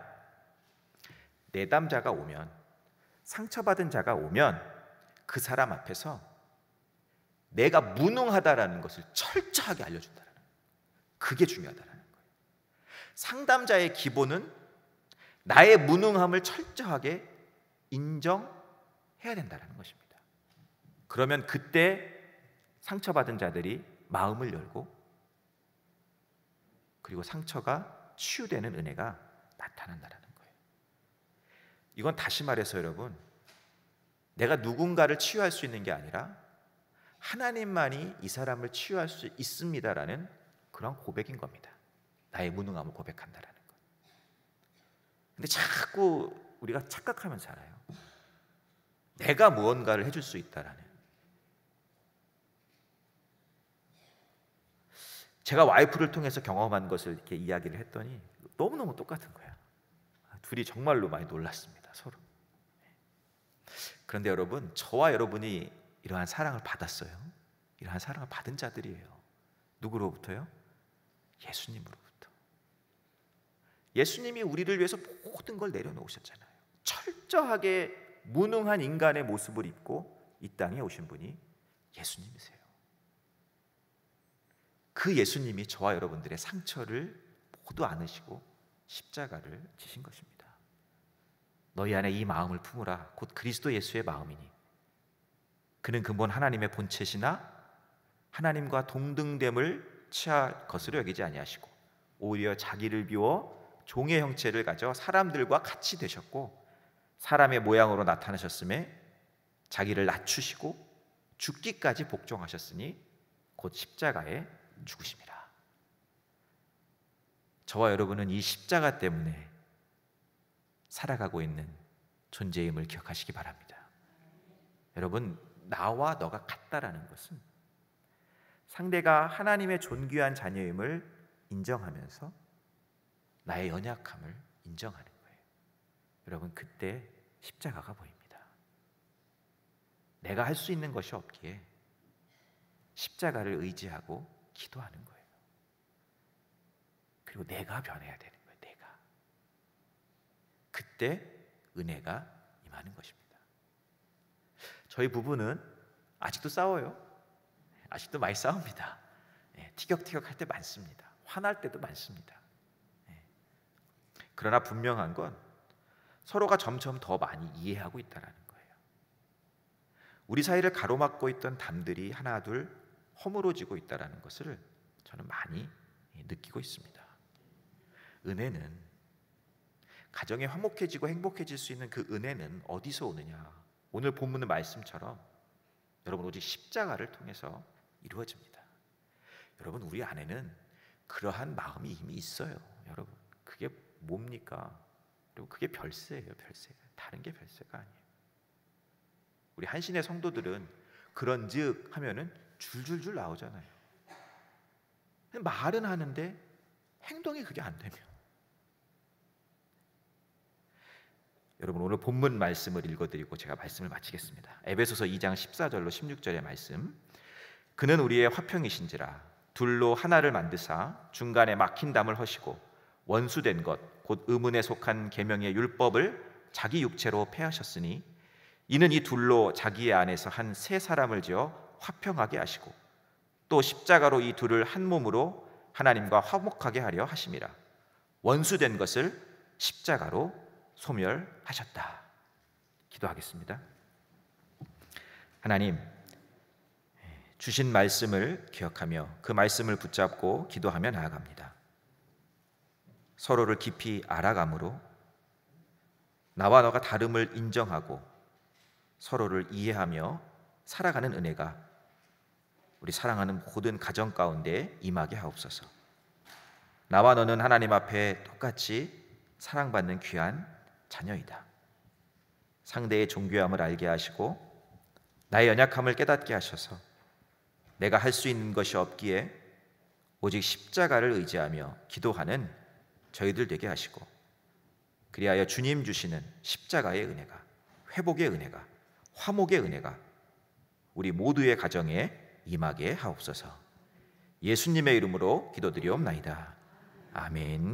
내담자가 오면, 상처받은 자가 오면 그 사람 앞에서 내가 무능하다라는 것을 철저하게 알려준다는 거예요. 그게 중요하다는 거예요. 상담자의 기본은 나의 무능함을 철저하게 인정해야 된다는 것입니다. 그러면 그때 상처받은 자들이 마음을 열고, 그리고 상처가 치유되는 은혜가 나타난다는 거예요. 이건 다시 말해서 여러분, 내가 누군가를 치유할 수 있는 게 아니라 하나님만이 이 사람을 치유할 수 있습니다라는 그런 고백인 겁니다. 나의 무능함을 고백한다라는 것. 근데 자꾸 우리가 착각하면 살아요. 내가 무언가를 해줄 수 있다라는. 제가 와이프를 통해서 경험한 것을 이렇게 이야기를 했더니 너무너무 똑같은 거야. 둘이 정말로 많이 놀랐습니다, 서로. 그런데 여러분, 저와 여러분이 이러한 사랑을 받았어요. 이러한 사랑을 받은 자들이에요. 누구로부터요? 예수님으로부터. 예수님이 우리를 위해서 모든 걸 내려놓으셨잖아요. 철저하게 무능한 인간의 모습을 입고 이 땅에 오신 분이 예수님이세요. 그 예수님이 저와 여러분들의 상처를 모두 안으시고 십자가를 지신 것입니다. 너희 안에 이 마음을 품으라. 곧 그리스도 예수의 마음이니 그는 근본 하나님의 본체시나 하나님과 동등됨을 취할 것으로 여기지 아니하시고 오히려 자기를 비워 종의 형체를 가져 사람들과 같이 되셨고 사람의 모양으로 나타나셨음에 자기를 낮추시고 죽기까지 복종하셨으니 곧 십자가에 죽으심이라. 저와 여러분은 이 십자가 때문에 살아가고 있는 존재임을 기억하시기 바랍니다. 여러분, 나와 너가 같다라는 것은 상대가 하나님의 존귀한 자녀임을 인정하면서 나의 연약함을 인정하는 거예요. 여러분, 그때 십자가가 보입니다. 내가 할 수 있는 것이 없기에 십자가를 의지하고 기도하는 거예요. 그리고 내가 변해야 되는 거예요. 내가. 그때 은혜가 임하는 것입니다. 저희 부부는 아직도 싸워요. 아직도 많이 싸웁니다. 티격태격 할 때 많습니다. 화날 때도 많습니다. 그러나 분명한 건 서로가 점점 더 많이 이해하고 있다는 거예요. 우리 사이를 가로막고 있던 담들이 하나둘 허물어지고 있다는 것을 저는 많이 느끼고 있습니다. 은혜는, 가정이 화목해지고 행복해질 수 있는 그 은혜는 어디서 오느냐? 오늘 본문의 말씀처럼 여러분, 오직 십자가를 통해서 이루어집니다. 여러분, 우리 안에는 그러한 마음이 이미 있어요. 여러분, 그게 뭡니까? 그리고 그게 별세예요. 별세. 다른 게 별세가 아니에요. 우리 한신의 성도들은 그런즉 하면은 줄줄줄 나오잖아요. 말은 하는데 행동이 그게 안 되면. 여러분, 오늘 본문 말씀을 읽어드리고 제가 말씀을 마치겠습니다. 에베소서 2장 14절로 16절의 말씀. 그는 우리의 화평이신지라 둘로 하나를 만드사 중간에 막힌 담을 허시고 원수된 것 곧 의문에 속한 계명의 율법을 자기 육체로 폐하셨으니 이는 이 둘로 자기의 안에서 한 세 사람을 지어 화평하게 하시고 또 십자가로 이 둘을 한 몸으로 하나님과 화목하게 하려 하심이라. 원수된 것을 십자가로 소멸하셨다. 기도하겠습니다. 하나님, 주신 말씀을 기억하며 그 말씀을 붙잡고 기도하며 나아갑니다. 서로를 깊이 알아감으로 나와 너가 다름을 인정하고 서로를 이해하며 살아가는 은혜가 우리 사랑하는 모든 가정 가운데 임하게 하옵소서. 나와 너는 하나님 앞에 똑같이 사랑받는 귀한 자녀이다. 상대의 존귀함을 알게 하시고 나의 연약함을 깨닫게 하셔서 내가 할 수 있는 것이 없기에 오직 십자가를 의지하며 기도하는 저희들 되게 하시고, 그리하여 주님 주시는 십자가의 은혜가, 회복의 은혜가, 화목의 은혜가 우리 모두의 가정에 임하게 하옵소서. 예수님의 이름으로 기도드리옵나이다. 아멘.